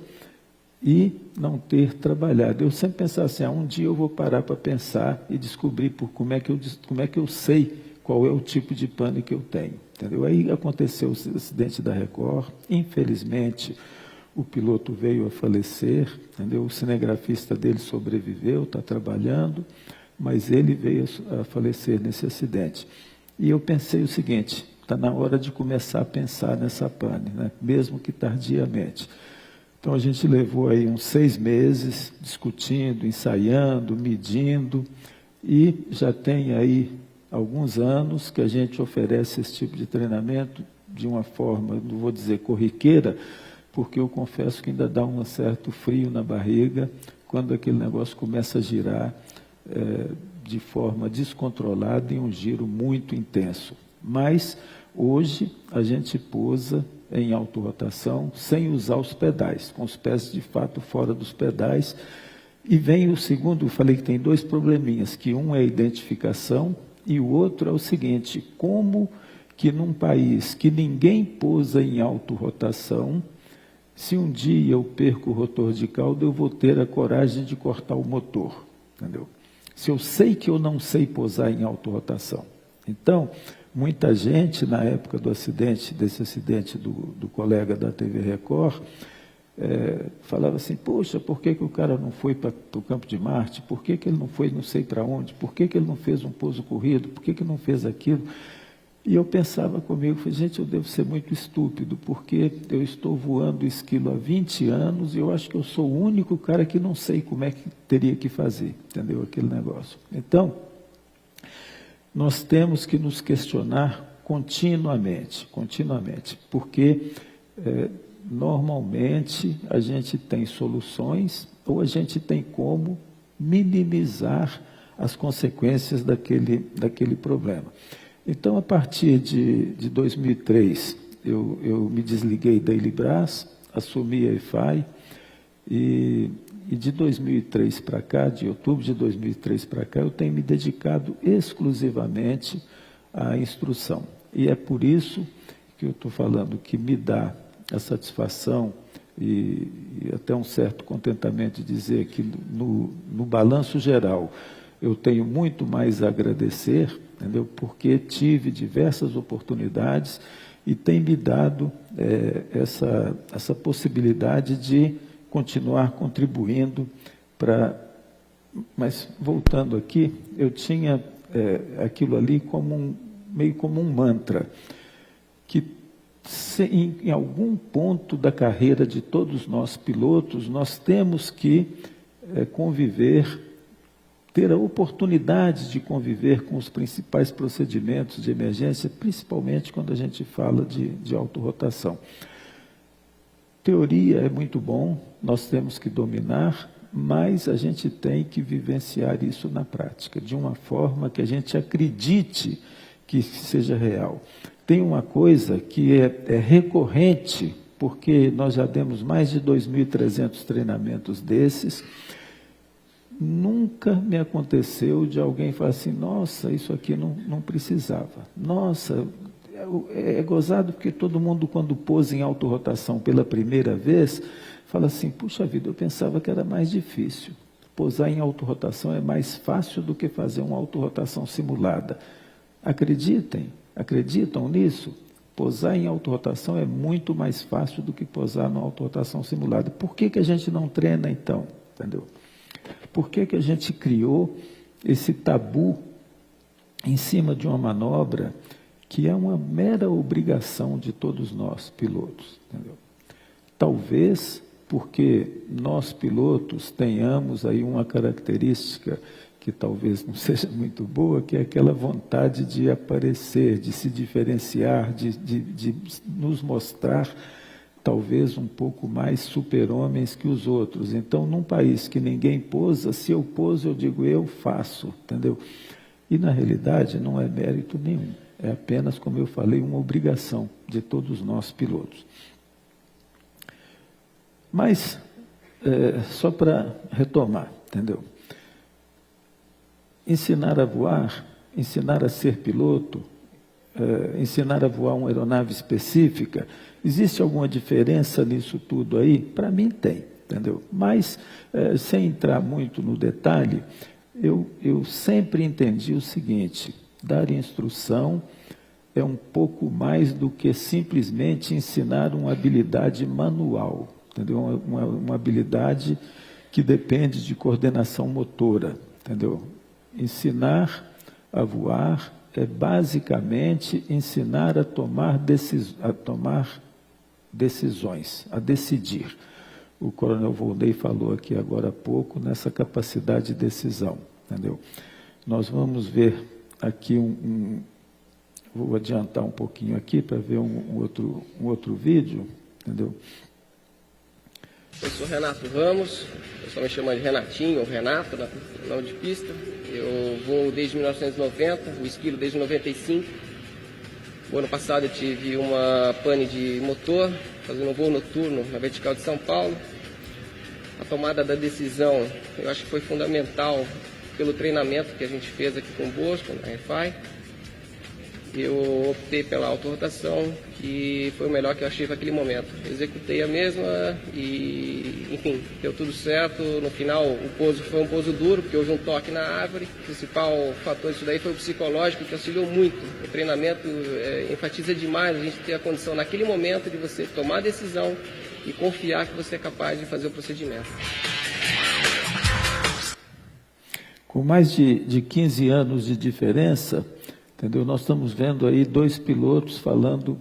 e não ter trabalhado. Eu sempre pensava assim, um dia eu vou parar para pensar e descobrir como é que eu sei qual é o tipo de pane que eu tenho. Entendeu? Aí aconteceu o acidente da Record, infelizmente o piloto veio a falecer, entendeu? O cinegrafista dele sobreviveu, está trabalhando, mas ele veio a falecer nesse acidente. E eu pensei o seguinte, está na hora de começar a pensar nessa pane, né? Mesmo que tardiamente. Então a gente levou aí uns 6 meses discutindo, ensaiando, medindo, e já tem aí alguns anos que a gente oferece esse tipo de treinamento de uma forma, não vou dizer corriqueira, porque eu confesso que ainda dá um certo frio na barriga quando aquele negócio começa a girar de forma descontrolada em um giro muito intenso. Mas hoje a gente pousa em autorrotação sem usar os pedais, com os pés de fato fora dos pedais. E vem o segundo, eu falei que tem 2 probleminhas, que um é a identificação, e o outro é o seguinte, como que num país que ninguém pousa em autorrotação, se um dia eu perco o rotor de cauda, eu vou ter a coragem de cortar o motor, entendeu? Se eu sei que eu não sei pousar em autorrotação. Então, muita gente, na época desse acidente do colega da TV Record, falava assim, poxa, por que o cara não foi para o campo de Marte? Por que ele não foi não sei para onde? Por que ele não fez um pouso corrido? Por que não fez aquilo? E eu pensava comigo, gente, eu devo ser muito estúpido, porque eu estou voando esquilo há 20 anos e eu acho que eu sou o único cara que não sei como é que teria que fazer, entendeu? Aquele negócio. Então, nós temos que nos questionar continuamente, porque normalmente a gente tem soluções ou a gente tem como minimizar as consequências daquele problema. Então, a partir de 2003, eu me desliguei da Ilibras, assumi a EFAI, e de 2003 para cá, de outubro de 2003 para cá, eu tenho me dedicado exclusivamente à instrução. E é por isso que eu estou falando que me dá a satisfação e até um certo contentamento de dizer que no balanço geral eu tenho muito mais a agradecer, entendeu? Porque tive diversas oportunidades e tem me dado essa possibilidade de continuar contribuindo para... Mas, voltando aqui, eu tinha aquilo ali meio como um mantra, que em algum ponto da carreira de todos nós pilotos, nós temos que conviver, ter a oportunidade de conviver com os principais procedimentos de emergência, principalmente quando a gente fala de autorrotação. Teoria é muito bom, nós temos que dominar, mas a gente tem que vivenciar isso na prática, de uma forma que a gente acredite que seja real. Tem uma coisa que é recorrente, porque nós já demos mais de 2.300 treinamentos desses. Nunca me aconteceu de alguém falar assim, nossa, isso aqui não precisava. Nossa, é gozado porque todo mundo, quando pousa em autorrotação pela primeira vez, fala assim, puxa vida, eu pensava que era mais difícil. Pousar em autorrotação é mais fácil do que fazer uma autorrotação simulada. Acreditam nisso? Pousar em autorrotação é muito mais fácil do que pousar numa autorrotação simulada. Por que a gente não treina então? Entendeu? Por que a gente criou esse tabu em cima de uma manobra que é uma mera obrigação de todos nós, pilotos? Entendeu? Talvez porque nós, pilotos, tenhamos aí uma característica que talvez não seja muito boa, que é aquela vontade de aparecer, de se diferenciar, de nos mostrar talvez um pouco mais super-homens que os outros. Então, num país que ninguém pousa, se eu pouso, eu digo, eu faço, entendeu? E, na realidade, não é mérito nenhum. É apenas, como eu falei, uma obrigação de todos nós pilotos. Mas, só para retomar, entendeu? Ensinar a voar, ensinar a ser piloto, ensinar a voar uma aeronave específica, existe alguma diferença nisso tudo aí? Para mim tem, entendeu? Mas, sem entrar muito no detalhe, eu sempre entendi o seguinte, dar instrução é um pouco mais do que simplesmente ensinar uma habilidade manual, entendeu? Uma habilidade que depende de coordenação motora, entendeu? Ensinar a voar é basicamente ensinar a tomar decisões, a decidir. O coronel Volney falou aqui agora há pouco nessa capacidade de decisão, entendeu? Nós vamos ver aqui vou adiantar um pouquinho aqui para ver um outro vídeo, entendeu? Eu sou Renato Ramos, o pessoal me chama de Renatinho ou Renato, na de pista. Eu voo desde 1990, o esquilo desde 95. O ano passado eu tive uma pane de motor, fazendo um voo noturno na vertical de São Paulo. A tomada da decisão, eu acho que foi fundamental pelo treinamento que a gente fez aqui com o Bosco, na RFI. Eu optei pela autorrotação, que foi o melhor que eu achei naquele momento. Executei a mesma e, enfim, deu tudo certo. No final, o pouso foi um pouso duro, porque houve um toque na árvore. O principal fator disso daí foi o psicológico, que auxiliou muito. O treinamento enfatiza demais a gente ter a condição, naquele momento, de você tomar a decisão e confiar que você é capaz de fazer o procedimento. Com mais de 15 anos de diferença, entendeu? Nós estamos vendo aí dois pilotos falando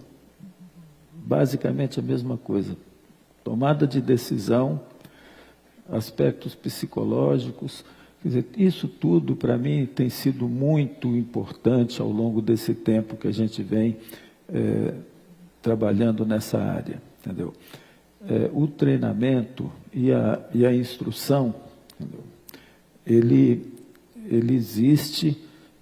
basicamente a mesma coisa. Tomada de decisão, aspectos psicológicos. Quer dizer, isso tudo para mim tem sido muito importante ao longo desse tempo que a gente vem trabalhando nessa área, entendeu? O treinamento e a instrução, entendeu? Ele existe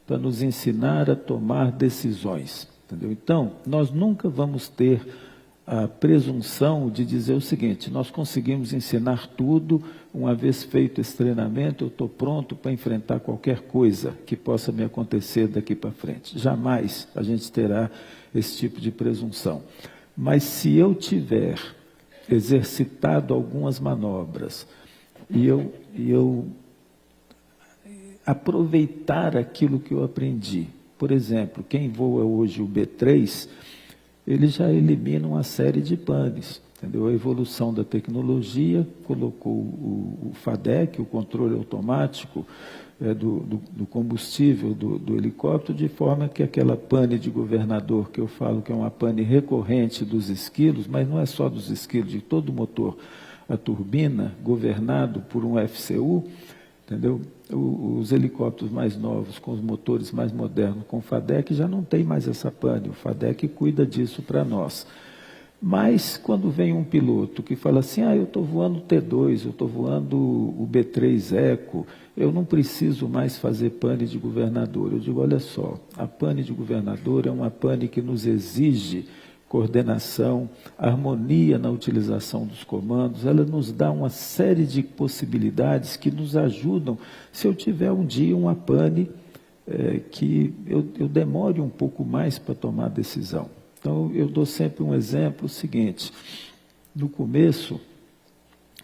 para nos ensinar a tomar decisões, entendeu? Então, nós nunca vamos ter a presunção de dizer o seguinte, nós conseguimos ensinar tudo, uma vez feito esse treinamento, eu estou pronto para enfrentar qualquer coisa que possa me acontecer daqui para frente. Jamais a gente terá esse tipo de presunção. Mas se eu tiver exercitado algumas manobras e eu aproveitar aquilo que eu aprendi. Por exemplo, quem voa hoje o B3, ele já elimina uma série de panes. Entendeu? A evolução da tecnologia colocou o FADEC, o controle automático do combustível do helicóptero, de forma que aquela pane de governador, que eu falo que é uma pane recorrente dos esquilos, mas não é só dos esquilos, de todo o motor, a turbina, governado por um FCU, entendeu? Os helicópteros mais novos, com os motores mais modernos, com o FADEC, já não tem mais essa pane, o FADEC cuida disso para nós. Mas, quando vem um piloto que fala assim, eu estou voando T2, eu estou voando o B3 Eco, eu não preciso mais fazer pane de governador. Eu digo, olha só, a pane de governador é uma pane que nos exige coordenação, harmonia na utilização dos comandos, ela nos dá uma série de possibilidades que nos ajudam, se eu tiver um dia uma pane que eu demore um pouco mais para tomar a decisão. Então, eu dou sempre um exemplo, o seguinte, no começo,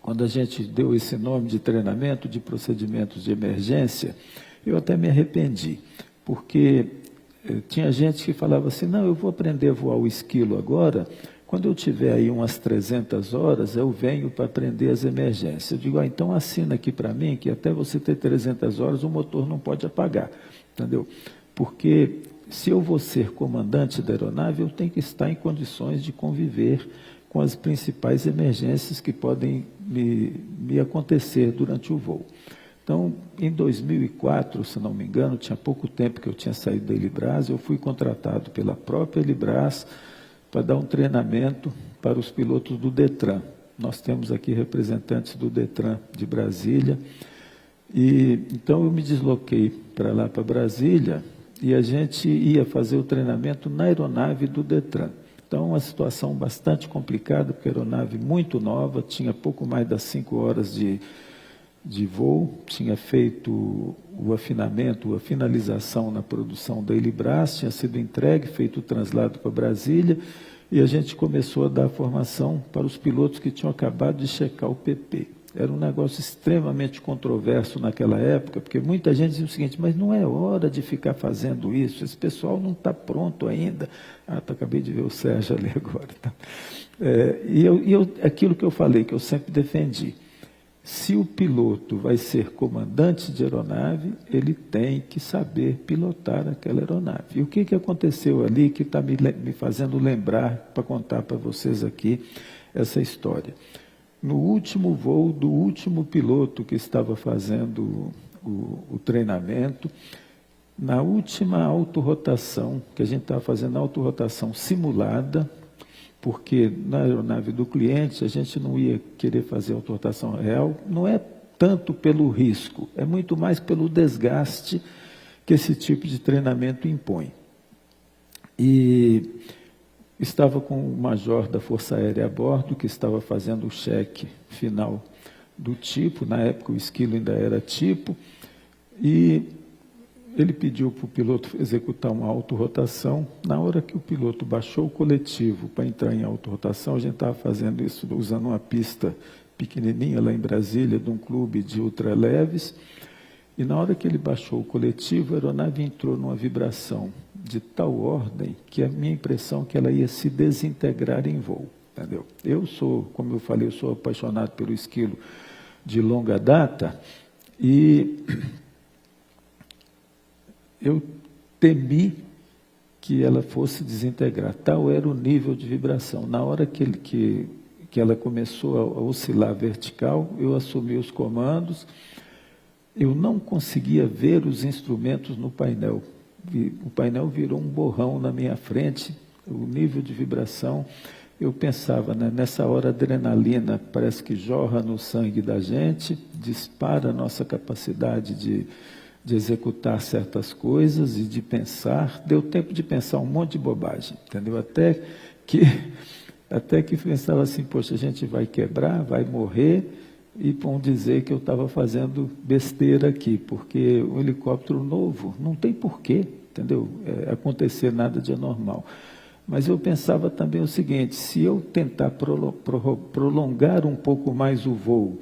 quando a gente deu esse nome de treinamento de procedimentos de emergência, eu até me arrependi, porque tinha gente que falava assim, não, eu vou aprender a voar o esquilo agora, quando eu tiver aí umas 300 horas, eu venho para aprender as emergências. Eu digo, então assina aqui para mim, que até você ter 300 horas, o motor não pode apagar, entendeu? Porque se eu vou ser comandante da aeronave, eu tenho que estar em condições de conviver com as principais emergências que podem me acontecer durante o voo. Então, em 2004, se não me engano, tinha pouco tempo que eu tinha saído da Elibras, eu fui contratado pela própria Elibras para dar um treinamento para os pilotos do Detran. Nós temos aqui representantes do Detran de Brasília, e então eu me desloquei para lá, para Brasília, e a gente ia fazer o treinamento na aeronave do Detran. Então, uma situação bastante complicada, porque a aeronave muito nova, tinha pouco mais das 5 horas de voo, tinha feito o afinamento, a finalização na produção da Elibras, tinha sido entregue, feito o translado para Brasília, e a gente começou a dar formação para os pilotos que tinham acabado de checar o PP. Era um negócio extremamente controverso naquela época, porque muita gente dizia o seguinte, mas não é hora de ficar fazendo isso, esse pessoal não está pronto ainda. Acabei de ver o Sérgio ali agora. Tá? Aquilo que eu falei, que eu sempre defendi, se o piloto vai ser comandante de aeronave, ele tem que saber pilotar aquela aeronave. E o que aconteceu ali que está me fazendo lembrar, para contar para vocês aqui essa história. No último voo do último piloto que estava fazendo o treinamento, na última autorrotação, que a gente estava fazendo a autorrotação simulada, porque na aeronave do cliente a gente não ia querer fazer autorrotação real, não é tanto pelo risco, é muito mais pelo desgaste que esse tipo de treinamento impõe. E estava com o major da Força Aérea a bordo, que estava fazendo o cheque final do tipo, na época o esquilo ainda era tipo, e ele pediu para o piloto executar uma autorrotação. Na hora que o piloto baixou o coletivo para entrar em autorrotação, a gente estava fazendo isso usando uma pista pequenininha lá em Brasília, de um clube de ultraleves, e na hora que ele baixou o coletivo, a aeronave entrou numa vibração de tal ordem que a minha impressão é que ela ia se desintegrar em voo, entendeu? Eu sou, como eu falei, eu sou apaixonado pelo esquilo de longa data, e eu temi que ela fosse desintegrar, tal era o nível de vibração. Na hora que ela começou a oscilar vertical, eu assumi os comandos, eu não conseguia ver os instrumentos no painel. O painel virou um borrão na minha frente, o nível de vibração. Eu pensava, né, nessa hora a adrenalina parece que jorra no sangue da gente, dispara a nossa capacidade de executar certas coisas e de pensar. Deu tempo de pensar um monte de bobagem, entendeu? Até que pensava assim, poxa, a gente vai quebrar, vai morrer, e vão dizer que eu estava fazendo besteira aqui, porque um helicóptero novo não tem porquê, entendeu? Acontecer nada de anormal. Mas eu pensava também o seguinte, se eu tentar prolongar um pouco mais o voo,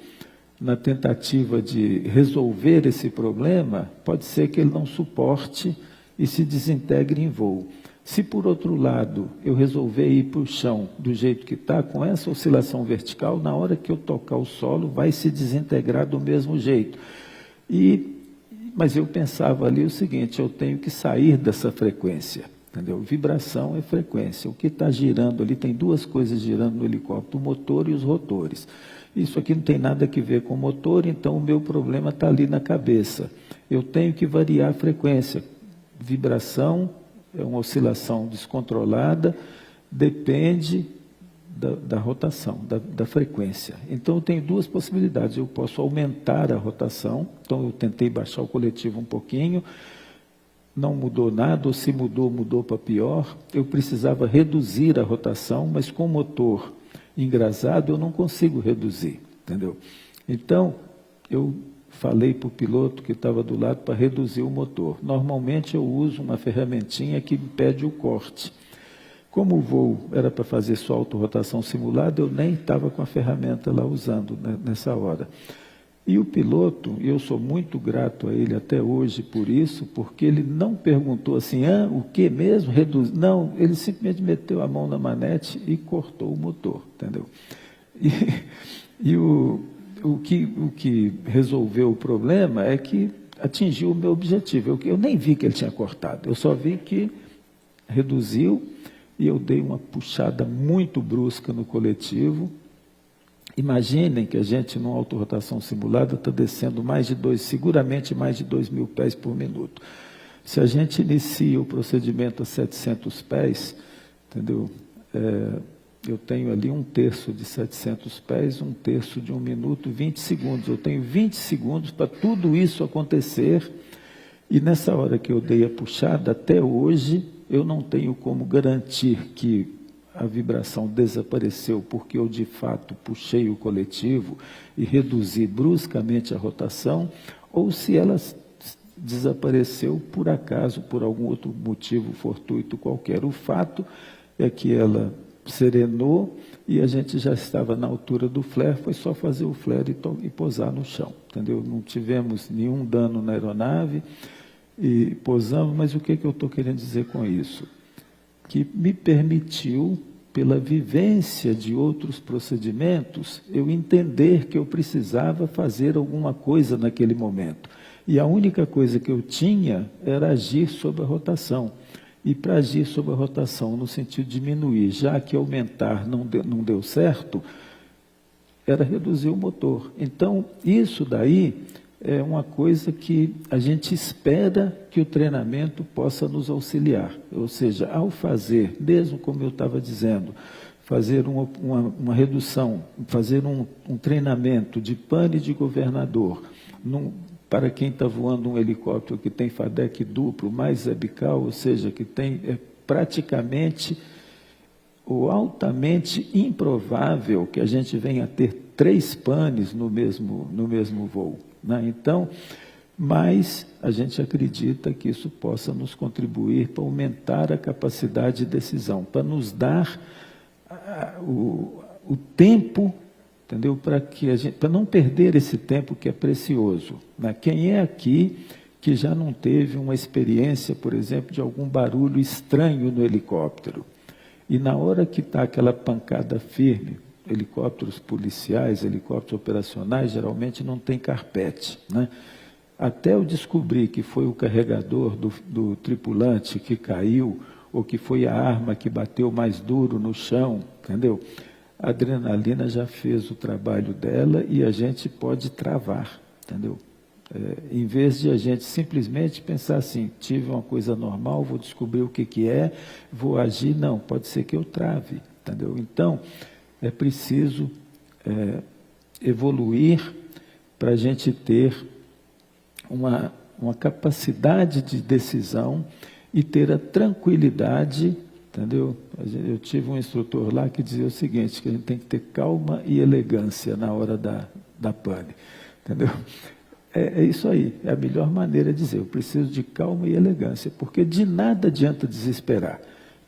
na tentativa de resolver esse problema, pode ser que ele não suporte e se desintegre em voo. Se, por outro lado, eu resolver ir para o chão do jeito que está, com essa oscilação vertical, na hora que eu tocar o solo, vai se desintegrar do mesmo jeito. Mas eu pensava ali o seguinte, eu tenho que sair dessa frequência, entendeu? Vibração é frequência. O que está girando ali, tem duas coisas girando no helicóptero, o motor e os rotores. Isso aqui não tem nada a ver com o motor, então o meu problema está ali na cabeça. Eu tenho que variar a frequência. Vibração é uma oscilação descontrolada, depende da rotação, da frequência. Então, eu tenho duas possibilidades. Eu posso aumentar a rotação, então eu tentei baixar o coletivo um pouquinho, não mudou nada, ou se mudou, mudou para pior. Eu precisava reduzir a rotação, mas com o motor engrasado eu não consigo reduzir, entendeu? Então, eu falei para o piloto que estava do lado para reduzir o motor. Normalmente eu uso uma ferramentinha que impede o corte. Como o voo era para fazer só autorrotação simulada, eu nem estava com a ferramenta lá usando, né, nessa hora. E o piloto, e eu sou muito grato a ele até hoje por isso, porque ele não perguntou assim, o que mesmo? Não, ele simplesmente meteu a mão na manete e cortou o motor, entendeu? E o que resolveu o problema é que atingiu o meu objetivo. Eu nem vi que ele tinha cortado, eu só vi que reduziu e eu dei uma puxada muito brusca no coletivo. Imaginem que a gente, numa autorrotação simulada, está descendo seguramente mais de 2.000 pés por minuto. Se a gente inicia o procedimento a 700 pés, entendeu? Eu tenho ali 1/3 de 700 pés, 1/3 de 1 minuto, 20 segundos. Eu tenho 20 segundos para tudo isso acontecer. E nessa hora que eu dei a puxada, até hoje, eu não tenho como garantir que a vibração desapareceu porque eu, de fato, puxei o coletivo e reduzi bruscamente a rotação, ou se ela desapareceu por acaso, por algum outro motivo fortuito qualquer. O fato é que ela serenou e a gente já estava na altura do flare, foi só fazer o flare e pousar no chão, entendeu? Não tivemos nenhum dano na aeronave e pousamos, mas o que eu estou querendo dizer com isso? Que me permitiu, pela vivência de outros procedimentos, eu entender que eu precisava fazer alguma coisa naquele momento. E a única coisa que eu tinha era agir sobre a rotação. E para agir sobre a rotação, no sentido de diminuir, já que aumentar não deu certo, era reduzir o motor. Então, isso daí é uma coisa que a gente espera que o treinamento possa nos auxiliar. Ou seja, ao fazer, mesmo como eu estava dizendo, fazer uma redução, fazer um treinamento de pane de governador, para quem está voando um helicóptero que tem FADEC duplo, mais abical, ou seja, que tem praticamente ou altamente improvável que a gente venha a ter 3 panes no mesmo voo, né? Então, mas a gente acredita que isso possa nos contribuir para aumentar a capacidade de decisão, para nos dar o tempo, entendeu? Para não perder esse tempo que é precioso, né? Quem é aqui que já não teve uma experiência, por exemplo, de algum barulho estranho no helicóptero? E na hora que está aquela pancada firme, helicópteros policiais, helicópteros operacionais, geralmente não tem carpete, né? Até eu descobrir que foi o carregador do tripulante que caiu, ou que foi a arma que bateu mais duro no chão, entendeu? A adrenalina já fez o trabalho dela e a gente pode travar, entendeu? Em vez de a gente simplesmente pensar assim, tive uma coisa normal, vou descobrir o que é, vou agir, não, pode ser que eu trave, entendeu? Então, é preciso evoluir para a gente ter uma capacidade de decisão e ter a tranquilidade, entendeu? Eu tive um instrutor lá que dizia o seguinte, que a gente tem que ter calma e elegância na hora da pane, entendeu? É isso aí, é a melhor maneira de dizer, eu preciso de calma e elegância, porque de nada adianta desesperar.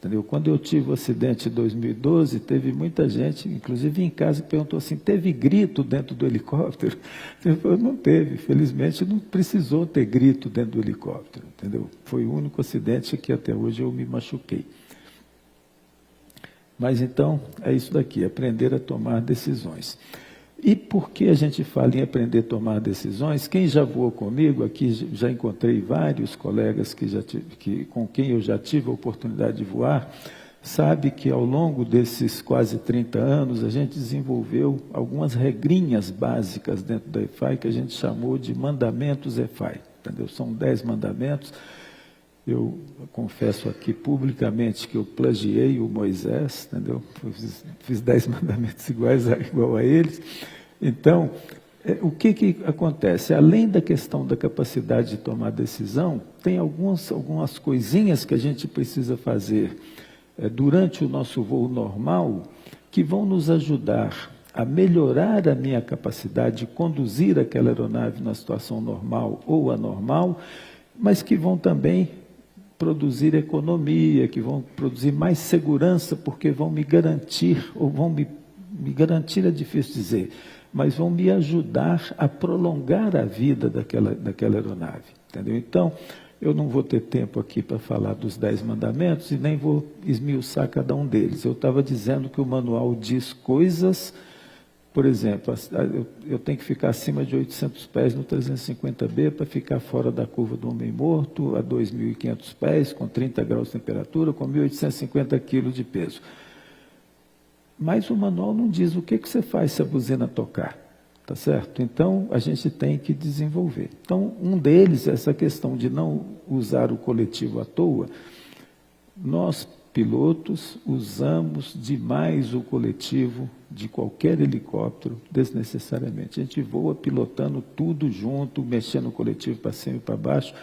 entendeu? Quando eu tive o acidente em 2012, teve muita gente, inclusive em casa, que perguntou assim, teve grito dentro do helicóptero? Eu falei, não teve, felizmente não precisou ter grito dentro do helicóptero, entendeu? Foi o único acidente que até hoje eu me machuquei. Mas então, é isso daqui, aprender a tomar decisões. E por que a gente fala em aprender a tomar decisões? Quem já voou comigo, aqui já encontrei vários colegas com quem eu já tive a oportunidade de voar, sabe que ao longo desses quase 30 anos, a gente desenvolveu algumas regrinhas básicas dentro da EFAI, que a gente chamou de mandamentos EFAI, entendeu? São 10 mandamentos. Eu confesso aqui publicamente que eu plagiei o Moisés, entendeu? Fiz 10 mandamentos igual a eles. Então, o que acontece? Além da questão da capacidade de tomar decisão, tem algumas coisinhas que a gente precisa fazer durante o nosso voo normal que vão nos ajudar a melhorar a minha capacidade de conduzir aquela aeronave na situação normal ou anormal, mas que vão também produzir economia, que vão produzir mais segurança, porque vão me garantir, ou vão me garantir é difícil dizer, mas vão me ajudar a prolongar a vida daquela aeronave, entendeu? Então, eu não vou ter tempo aqui para falar dos 10 mandamentos e nem vou esmiuçar cada um deles. Eu estava dizendo que o manual diz coisas, por exemplo, eu tenho que ficar acima de 800 pés no 350B para ficar fora da curva do homem morto, a 2.500 pés, com 30 graus de temperatura, com 1.850 quilos de peso. Mas o manual não diz o que você faz se a buzina tocar, tá certo? Então, a gente tem que desenvolver. Então, um deles é essa questão de não usar o coletivo à toa. Nós, pilotos, usamos demais o coletivo de qualquer helicóptero desnecessariamente. A gente voa pilotando tudo junto, mexendo o coletivo para cima e para baixo,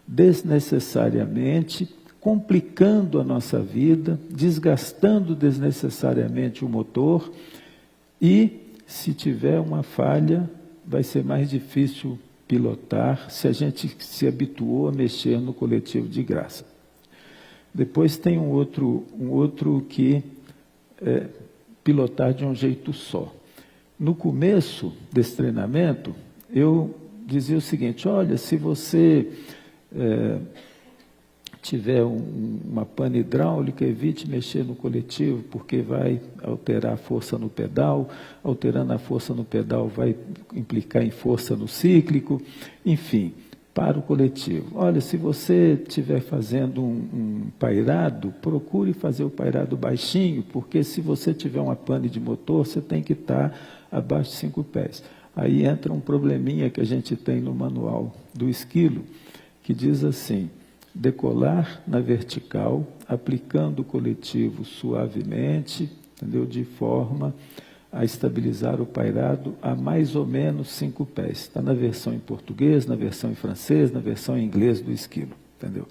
desnecessariamente, complicando a nossa vida, desgastando desnecessariamente o motor e, se tiver uma falha, vai ser mais difícil pilotar se a gente se habituou a mexer no coletivo de graça. Depois tem um outro que é pilotar de um jeito só. No começo desse treinamento, eu dizia o seguinte, olha, se você tiver uma pane hidráulica, evite mexer no coletivo, porque vai alterar a força no pedal, alterando a força no pedal vai implicar em força no cíclico, enfim, para o coletivo. Olha, se você estiver fazendo um pairado, procure fazer o pairado baixinho, porque se você tiver uma pane de motor, você tem que estar abaixo de 5 pés. Aí entra um probleminha que a gente tem no manual do esquilo, que diz assim, decolar na vertical, aplicando o coletivo suavemente, entendeu? De forma a estabilizar o pairado a mais ou menos 5 pés. Está na versão em português, na versão em francês, na versão em inglês do esquilo, entendeu?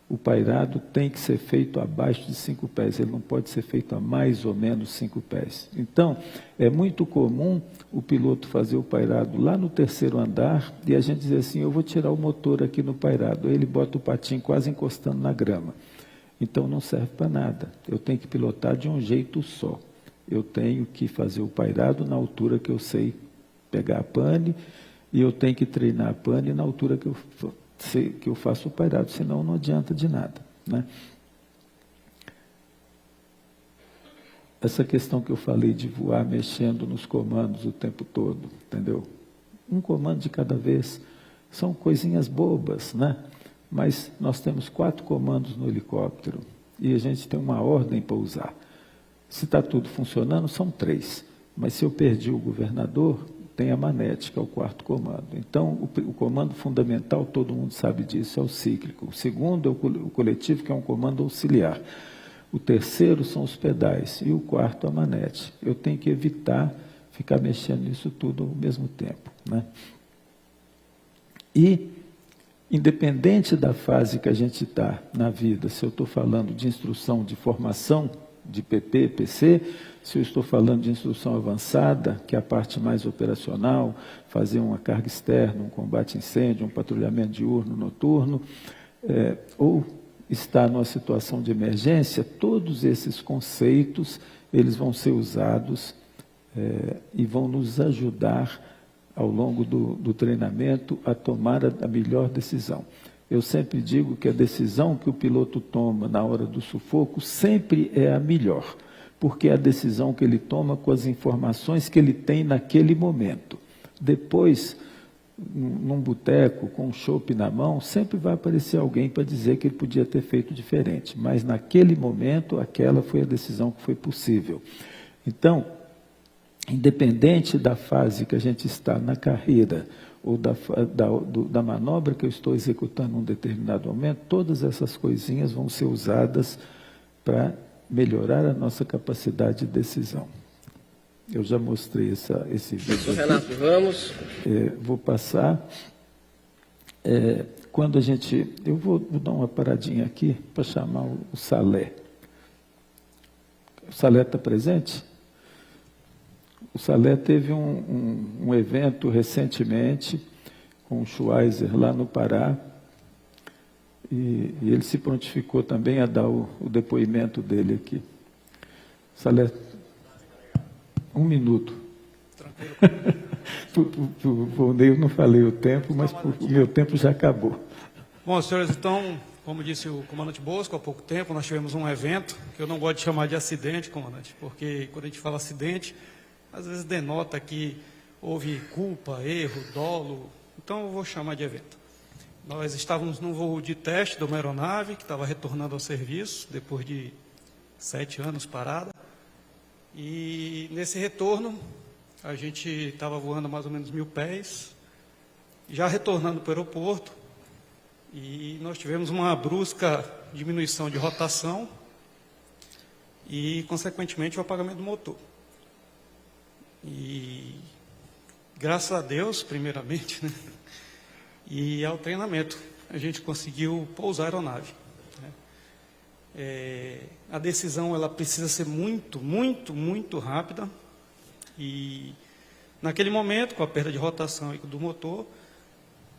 O pairado tem que ser feito abaixo de 5 pés, ele não pode ser feito a mais ou menos 5 pés. Então, é muito comum o piloto fazer o pairado lá no 3º andar e a gente dizer assim, eu vou tirar o motor aqui no pairado. Aí ele bota o patinho quase encostando na grama. Então, não serve para nada. Eu tenho que pilotar de um jeito só. Eu tenho que fazer o pairado na altura que eu sei pegar a pane e eu tenho que treinar a pane na altura que eu faço o pairado, senão não adianta de nada, né? Essa questão que eu falei de voar mexendo nos comandos o tempo todo, entendeu? Um comando de cada vez, são coisinhas bobas, né? Mas nós temos 4 comandos no helicóptero e a gente tem uma ordem para usar. Se está tudo funcionando, são 3. Mas se eu perdi o governador, tem a manete, que é o 4º comando. Então, o comando fundamental, todo mundo sabe disso, é o cíclico. O segundo é o coletivo, que é um comando auxiliar. O 3º são os pedais. E o 4º, a manete. Eu tenho que evitar ficar mexendo nisso tudo ao mesmo tempo, né? E, independente da fase que a gente está na vida, se eu estou falando de instrução de formação, de PP, PC, se eu estou falando de instrução avançada, que é a parte mais operacional, fazer uma carga externa, um combate a incêndio, um patrulhamento diurno, noturno, ou está numa situação de emergência, todos esses conceitos, eles vão ser usados e vão nos ajudar ao longo do treinamento a tomar a melhor decisão. Eu sempre digo que a decisão que o piloto toma na hora do sufoco sempre é a melhor, porque é a decisão que ele toma com as informações que ele tem naquele momento. Depois, num boteco, com um chopp na mão, sempre vai aparecer alguém para dizer que ele podia ter feito diferente, mas naquele momento, aquela foi a decisão que foi possível. Então, independente da fase que a gente está na carreira, ou da manobra que eu estou executando em um determinado momento, todas essas coisinhas vão ser usadas para melhorar a nossa capacidade de decisão. Eu já mostrei esse vídeo. Professor Renato Ramos. Vou passar. Quando a gente... Eu vou dar uma paradinha aqui para chamar o Salé. O Salé está presente? O Salé teve um evento recentemente com o Schweizer lá no Pará e ele se prontificou também a dar o depoimento dele aqui. Salé, 1 minuto. Por eu não falei o tempo, mas o meu tempo já acabou. Bom, senhores, então, como disse o comandante Bosco, há pouco tempo nós tivemos um evento que eu não gosto de chamar de acidente, comandante, porque quando a gente fala acidente, às vezes denota que houve culpa, erro, dolo, então eu vou chamar de evento. Nós estávamos num voo de teste de uma aeronave que estava retornando ao serviço, depois de 7 anos parada, e nesse retorno a gente estava voando a mais ou menos 1.000 pés, já retornando para o aeroporto, e nós tivemos uma brusca diminuição de rotação e, consequentemente, o apagamento do motor. E graças a Deus, primeiramente, né, e ao treinamento, a gente conseguiu pousar a aeronave. Né. A decisão ela precisa ser muito rápida. E naquele momento, com a perda de rotação do motor,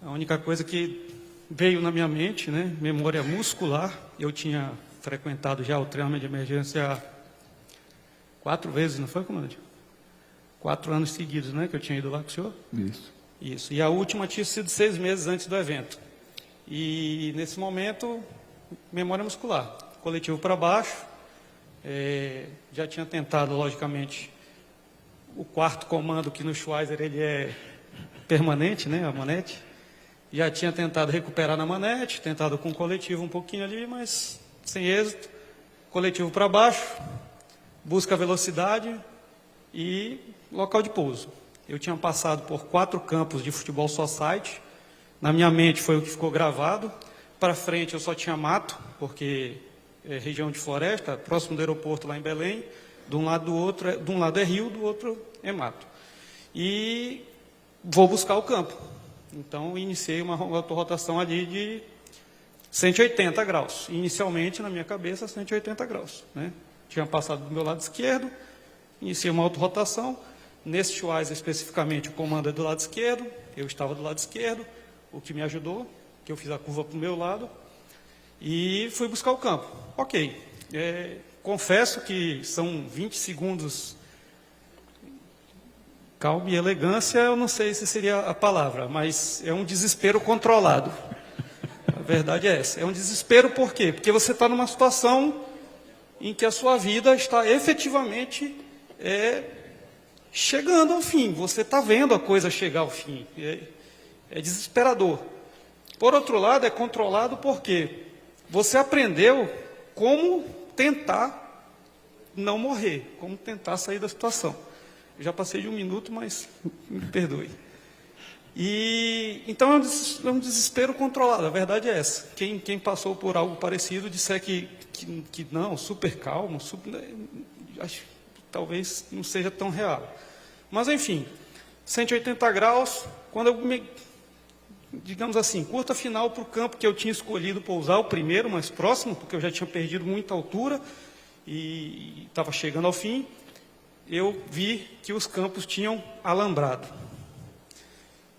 a única coisa que veio na minha mente, né, memória muscular, eu tinha frequentado já o treinamento de emergência 4 vezes, não foi, comandante? 4 anos seguidos, né, que eu tinha ido lá com o senhor? Isso. E a última tinha sido 6 meses antes do evento. E nesse momento, memória muscular. Coletivo para baixo. Já tinha tentado, logicamente, o 4º comando, que no Schweizer ele é permanente, né, a manete. Já tinha tentado recuperar na manete, tentado com o coletivo um pouquinho ali, mas sem êxito. Coletivo para baixo, busca velocidade e local de pouso. Eu tinha passado por 4 campos de futebol society. Na minha mente foi o que ficou gravado. Para frente eu só tinha mato, porque é região de floresta, próximo do aeroporto lá em Belém. De um lado é rio, do outro é mato. E vou buscar o campo. Então iniciei uma autorrotação ali de 180 graus. Inicialmente, na minha cabeça, 180 graus. Né? Tinha passado do meu lado esquerdo, iniciei uma autorrotação. Nesse Schweizer, especificamente, o comando é do lado esquerdo, eu estava do lado esquerdo, o que me ajudou, que eu fiz a curva para o meu lado, e fui buscar o campo. Ok, confesso que são 20 segundos, calma e elegância, eu não sei se seria a palavra, mas é um desespero controlado. A verdade é essa, é um desespero por quê? Porque você está numa situação em que a sua vida está efetivamente chegando ao fim, você está vendo a coisa chegar ao fim, é desesperador. Por outro lado, é controlado porque você aprendeu como tentar não morrer, como tentar sair da situação. Eu já passei de 1 minuto, mas me perdoe. E então é um desespero controlado, a verdade é essa. Quem passou por algo parecido disser que não, super calmo, acho que talvez não seja tão real. Mas, enfim, 180 graus, quando eu digamos assim, curta final para o campo que eu tinha escolhido pousar, o primeiro, mais próximo, porque eu já tinha perdido muita altura e estava chegando ao fim, eu vi que os campos tinham alambrado.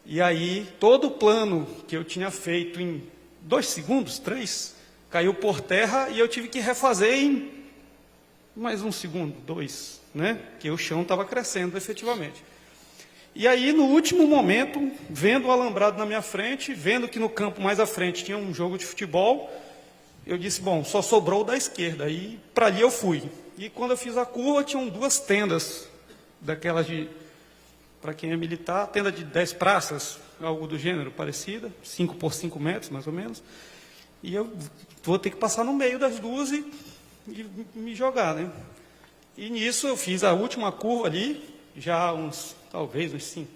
E aí, todo o plano que eu tinha feito em 2 segundos, 3, caiu por terra e eu tive que refazer em mais um segundo, 2, né? Que o chão estava crescendo efetivamente. E aí, no último momento, vendo o alambrado na minha frente, vendo que no campo mais à frente tinha um jogo de futebol, eu disse, bom, só sobrou o da esquerda. E para ali eu fui. E quando eu fiz a curva, tinham 2 tendas, daquelas de, para quem é militar, tenda de 10 praças, algo do gênero, parecida, 5 por 5 metros, mais ou menos. E eu vou ter que passar no meio das duas e me jogar, né? E nisso eu fiz a última curva ali, já talvez uns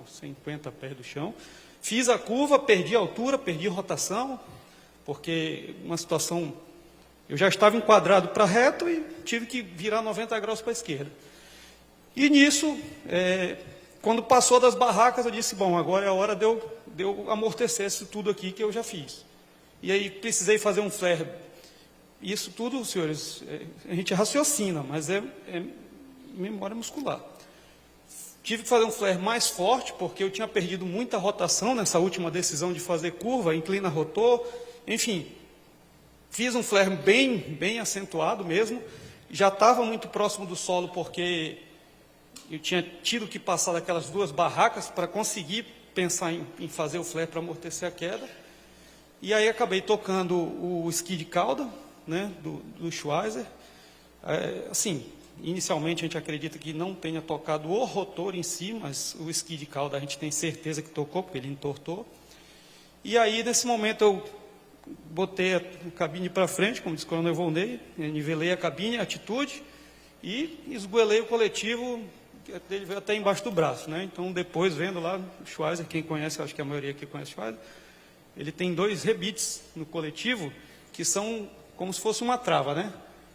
50 pés do chão. Fiz a curva, perdi a altura, perdi a rotação, porque uma situação, eu já estava enquadrado para reto e tive que virar 90 graus para a esquerda. E nisso, quando passou das barracas, eu disse, bom, agora é a hora de eu amortecer isso tudo aqui que eu já fiz. E aí precisei fazer um flare. Isso tudo, senhores, a gente raciocina, mas é memória muscular. Tive que fazer um flare mais forte, porque eu tinha perdido muita rotação nessa última decisão de fazer curva, inclina rotor, enfim. Fiz um flare bem acentuado mesmo, já estava muito próximo do solo, porque eu tinha tido que passar daquelas 2 barracas para conseguir pensar em fazer o flare para amortecer a queda. E aí acabei tocando o esqui de cauda, né, do Schweizer. Assim, inicialmente a gente acredita que não tenha tocado o rotor em si, mas o esqui de cauda a gente tem certeza que tocou, porque ele entortou. E aí, nesse momento, eu botei a cabine para frente, como disse o Coronel Volney, nivelei a cabine, a atitude, e esgoelei o coletivo, ele veio até embaixo do braço, né? Então, depois, vendo lá, o Schweizer, quem conhece, acho que a maioria aqui conhece o Schweizer, ele tem 2 rebites no coletivo, que são como se fosse uma trava, né?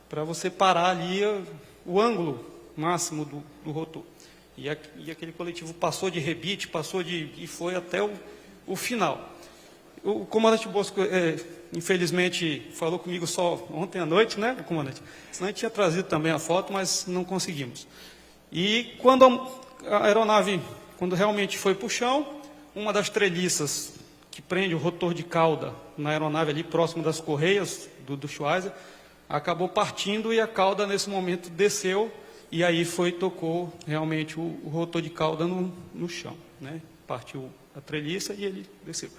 Para você parar ali o ângulo máximo do rotor. E aquele coletivo passou de rebite, e foi até o final. O comandante Bosco, infelizmente, falou comigo só ontem à noite, né, comandante? Senão a gente tinha trazido também a foto, mas não conseguimos. E quando a aeronave, quando realmente foi para o chão, uma das treliças que prende o rotor de cauda na aeronave ali próximo das correias do Schweizer, acabou partindo e a cauda nesse momento desceu e aí tocou realmente o rotor de cauda no chão, né? Partiu a treliça e ele desceu.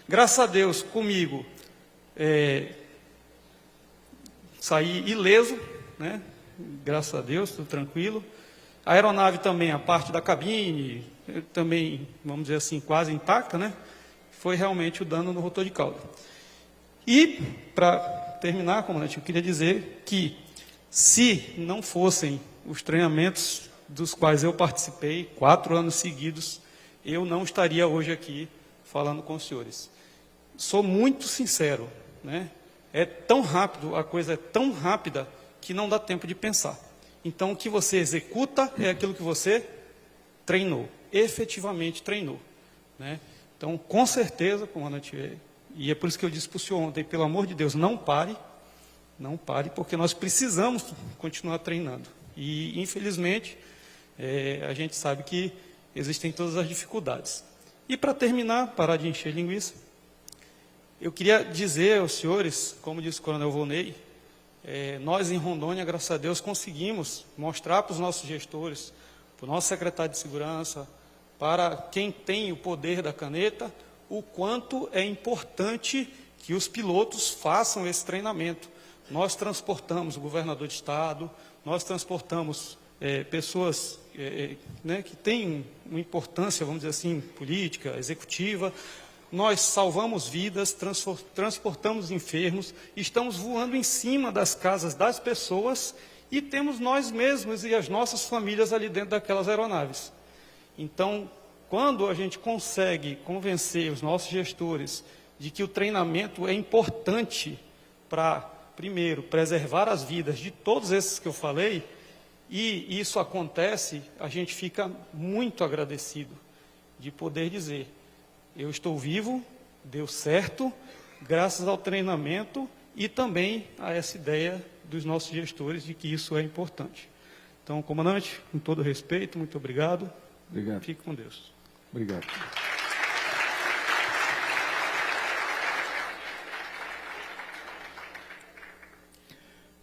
Graças a Deus, comigo, saí ileso, né? Graças a Deus, tudo tranquilo. A aeronave também, a parte da cabine, também, vamos dizer assim, quase intacta, né? Foi realmente o dano no rotor de cauda. E, para terminar, comandante, eu queria dizer que, se não fossem os treinamentos dos quais eu participei, 4 anos seguidos, eu não estaria hoje aqui falando com os senhores. Sou muito sincero, né? É tão rápido, a coisa é tão rápida, que não dá tempo de pensar. Então, o que você executa é aquilo que você treinou, efetivamente treinou, né? Então, com certeza, comandante, e é por isso que eu disse para o senhor ontem, pelo amor de Deus, não pare, porque nós precisamos continuar treinando. E, infelizmente, a gente sabe que existem todas as dificuldades. E, para terminar, parar de encher linguiça, eu queria dizer aos senhores, como disse o Coronel Volney, nós em Rondônia, graças a Deus, conseguimos mostrar para os nossos gestores, para o nosso secretário de Segurança, para quem tem o poder da caneta, o quanto é importante que os pilotos façam esse treinamento. Nós transportamos o governador de estado, nós transportamos pessoas né, que têm uma importância, vamos dizer assim, política, executiva. Nós salvamos vidas, transportamos enfermos, estamos voando em cima das casas das pessoas e temos nós mesmos e as nossas famílias ali dentro daquelas aeronaves. Então, quando a gente consegue convencer os nossos gestores de que o treinamento é importante para, primeiro, preservar as vidas de todos esses que eu falei, e isso acontece, a gente fica muito agradecido de poder dizer, eu estou vivo, deu certo, graças ao treinamento e também a essa ideia dos nossos gestores de que isso é importante. Então, comandante, com todo respeito, muito obrigado. Obrigado. Fique com Deus. Obrigado.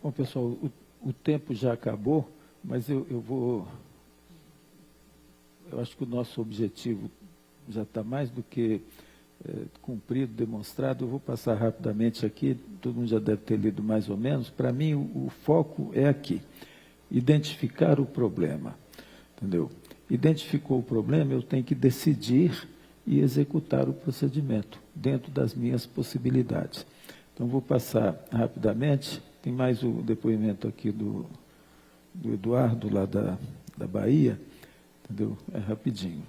Bom, pessoal, o tempo já acabou, mas eu acho que o nosso objetivo já está mais do que cumprido, demonstrado. Eu vou passar rapidamente aqui, todo mundo já deve ter lido mais ou menos. Para mim, o foco é aqui, identificar o problema, entendeu? Identificou o problema, eu tenho que decidir e executar o procedimento, dentro das minhas possibilidades. Então, vou passar rapidamente, tem mais o depoimento aqui do Eduardo, lá da Bahia, entendeu? É rapidinho.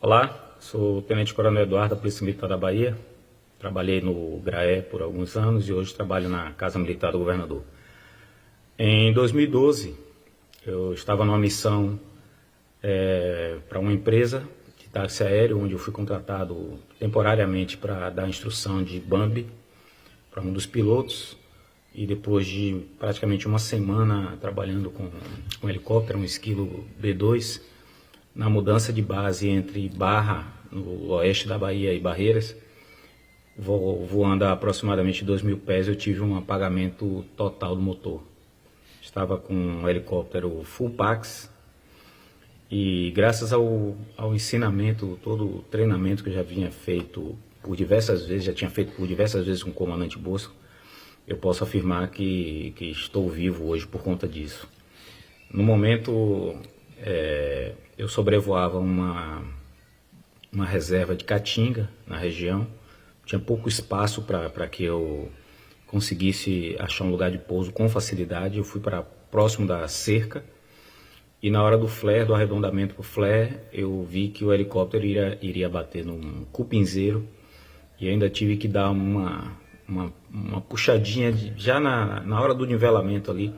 Olá, sou o Tenente Coronel Eduardo, da Polícia Militar da Bahia. Trabalhei no GRAE por alguns anos e hoje trabalho na Casa Militar do Governador. Em 2012, eu estava numa missão para uma empresa de táxi aéreo, onde eu fui contratado temporariamente para dar instrução de Bambi para um dos pilotos. E depois de praticamente uma semana trabalhando com um helicóptero, um Esquilo B2, na mudança de base entre Barra, no oeste da Bahia, e Barreiras, voando a aproximadamente 2.000 pés, eu tive um apagamento total do motor. Estava com um helicóptero full Pax e graças ao ensinamento, todo o treinamento que eu já tinha feito por diversas vezes com o comandante Bosco, eu posso afirmar que estou vivo hoje por conta disso. No momento, eu sobrevoava uma reserva de Caatinga, na região. Tinha pouco espaço para que eu conseguisse achar um lugar de pouso com facilidade. Eu fui para próximo da cerca e na hora do flare, do arredondamento para o flare, eu vi que o helicóptero iria bater num cupinzeiro e ainda tive que dar uma puxadinha já na hora do nivelamento ali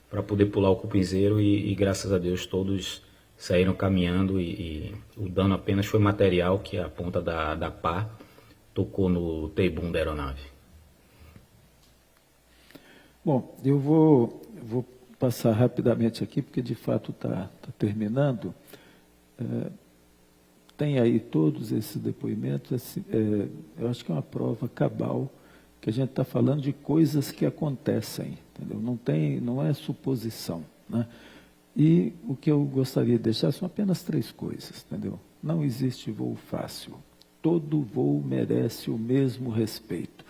para poder pular o cupinzeiro e graças a Deus todos saíram caminhando e o dano apenas foi material, que a ponta da pá tocou no teibum da aeronave. Bom, eu vou passar rapidamente aqui, porque de fato está terminando. Tem aí todos esses depoimentos, eu acho que é uma prova cabal que a gente está falando de coisas que acontecem, entendeu? Não é suposição, né? E o que eu gostaria de deixar são apenas 3 coisas, entendeu? Não existe voo fácil. Todo voo merece o mesmo respeito.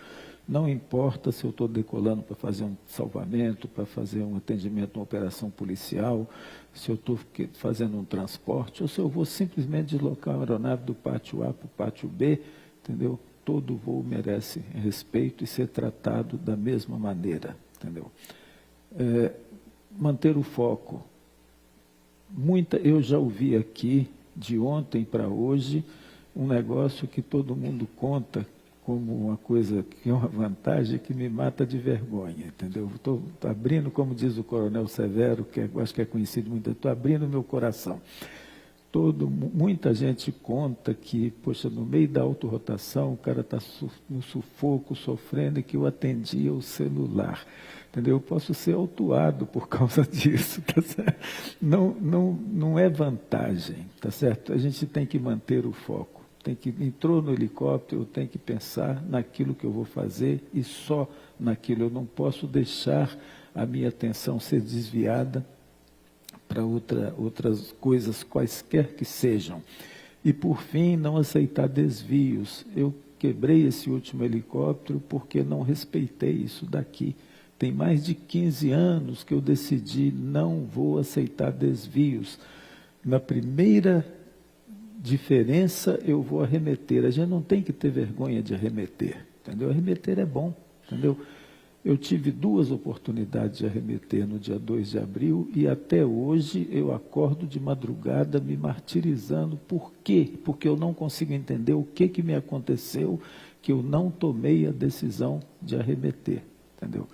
Não importa se eu estou decolando para fazer um salvamento, para fazer um atendimento, uma operação policial, se eu estou fazendo um transporte, ou se eu vou simplesmente deslocar a aeronave do pátio A para o pátio B, entendeu? Todo voo merece respeito e ser tratado da mesma maneira, entendeu? Manter o foco. Eu já ouvi aqui, de ontem para hoje, um negócio que todo mundo conta como uma coisa que é uma vantagem que me mata de vergonha, entendeu? Estou abrindo, como diz o Coronel Severo, que acho que é conhecido muito, estou abrindo meu coração. Muita gente conta que, poxa, no meio da autorrotação, o cara está no sufoco, sofrendo, e que eu atendia o celular. Entendeu? Eu posso ser autuado por causa disso, tá certo? Não é vantagem, tá certo? A gente tem que manter o foco. Entrou no helicóptero, eu tenho que pensar naquilo que eu vou fazer e só naquilo. Eu não posso deixar a minha atenção ser desviada para outras coisas, quaisquer que sejam. E, por fim, não aceitar desvios. Eu quebrei esse último helicóptero porque não respeitei isso daqui. Tem mais de 15 anos que eu decidi, não vou aceitar desvios. Na primeira diferença, eu vou arremeter. A gente não tem que ter vergonha de arremeter, entendeu? Arremeter é bom, entendeu? Eu tive 2 oportunidades de arremeter no dia 2 de abril e até hoje eu acordo de madrugada me martirizando. Por quê? Porque eu não consigo entender o que me aconteceu, que eu não tomei a decisão de arremeter, entendeu?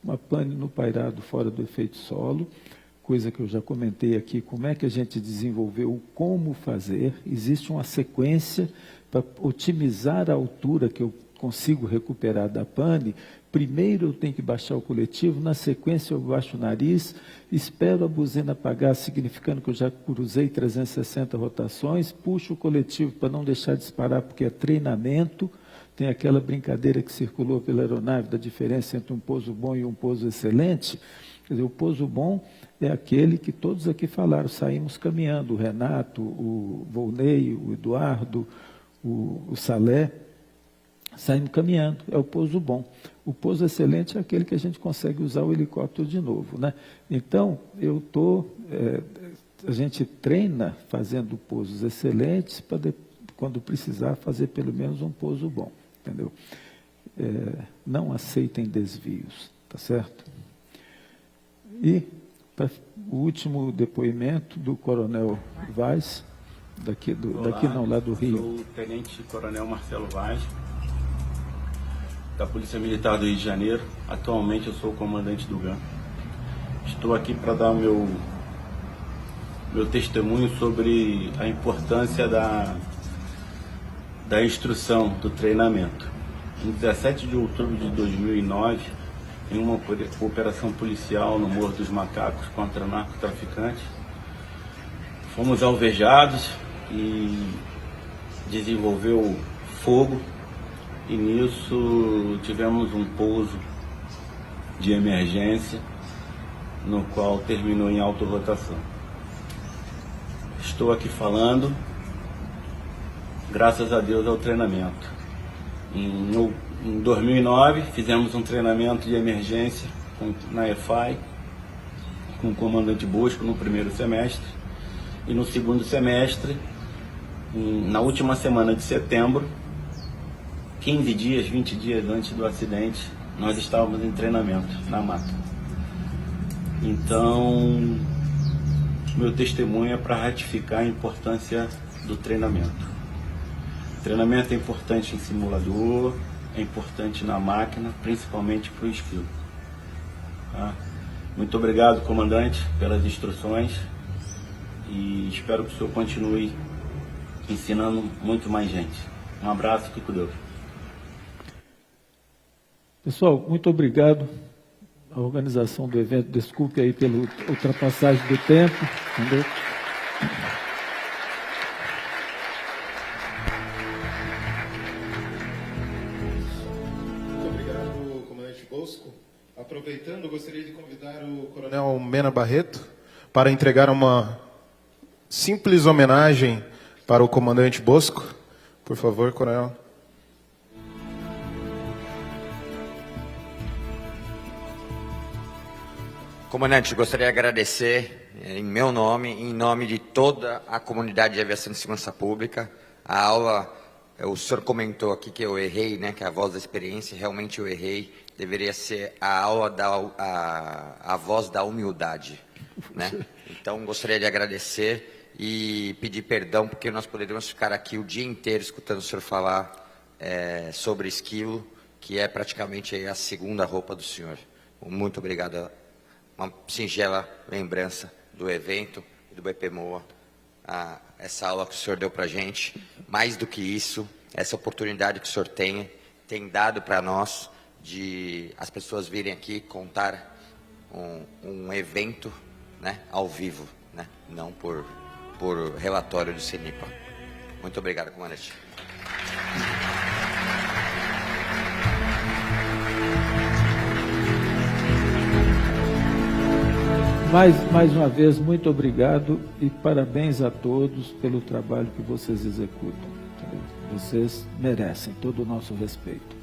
Uma pane no pairado fora do efeito solo, coisa que eu já comentei aqui, como é que a gente desenvolveu o como fazer. Existe uma sequência para otimizar a altura que eu consigo recuperar da pane. Primeiro eu tenho que baixar o coletivo, na sequência eu baixo o nariz, espero a buzina apagar, significando que eu já cruzei 360 rotações, puxo o coletivo para não deixar disparar, porque é treinamento, tem aquela brincadeira que circulou pela aeronave da diferença entre um pouso bom e um pouso excelente. Quer dizer, o pouso bom é aquele que todos aqui falaram, saímos caminhando, o Renato, o Volney, o Eduardo, o Salé, saímos caminhando, é o pouso bom. O pouso excelente é aquele que a gente consegue usar o helicóptero de novo, né? Então, a gente treina fazendo pousos excelentes para, quando precisar, fazer pelo menos um pouso bom, entendeu? Não aceitem desvios, tá certo? E o último depoimento do Coronel Vaz, lá do Rio. Sou o Tenente Coronel Marcelo Vaz, da Polícia Militar do Rio de Janeiro. Atualmente eu sou o comandante do GAM. Estou aqui para dar o meu testemunho sobre a importância da instrução, do treinamento. Em 17 de outubro de 2009, em uma operação policial no Morro dos Macacos contra narcotraficantes, fomos alvejados e desenvolveu fogo, e nisso tivemos um pouso de emergência, no qual terminou em autorotação. Estou aqui falando, graças a Deus, ao treinamento. Em 2009, fizemos um treinamento de emergência na EFAI, com o comandante Bosco no primeiro semestre. E no segundo semestre, na última semana de setembro, 15 dias, 20 dias antes do acidente, nós estávamos em treinamento na mata. Então, meu testemunho é para ratificar a importância do treinamento. O treinamento é importante em simulador, é importante na máquina, principalmente para o esquilo. Tá? Muito obrigado, comandante, pelas instruções, e espero que o senhor continue ensinando muito mais gente. Um abraço, fique com Deus. Pessoal, muito obrigado à organização do evento. Desculpe aí pela ultrapassagem do tempo, entendeu? Muito obrigado, comandante Bosco. Aproveitando, gostaria de convidar o coronel Mena Barreto para entregar uma simples homenagem para o comandante Bosco. Por favor, coronel. Comandante, gostaria de agradecer, em meu nome, em nome de toda a comunidade de aviação de segurança pública, a aula. O senhor comentou aqui que eu errei, né, que é a voz da experiência, realmente eu errei, deveria ser a aula a voz da humildade, né? Então, gostaria de agradecer e pedir perdão, porque nós poderíamos ficar aqui o dia inteiro escutando o senhor falar sobre esquilo, que é praticamente a segunda roupa do senhor. Muito obrigado. Uma singela lembrança do evento e do BPMOA, essa aula que o senhor deu para a gente. Mais do que isso, essa oportunidade que o senhor tem dado para nós, de as pessoas virem aqui contar um evento, né, ao vivo, né, não por relatório do CENIPA. Muito obrigado, comandante. Mais uma vez, muito obrigado e parabéns a todos pelo trabalho que vocês executam. Vocês merecem todo o nosso respeito.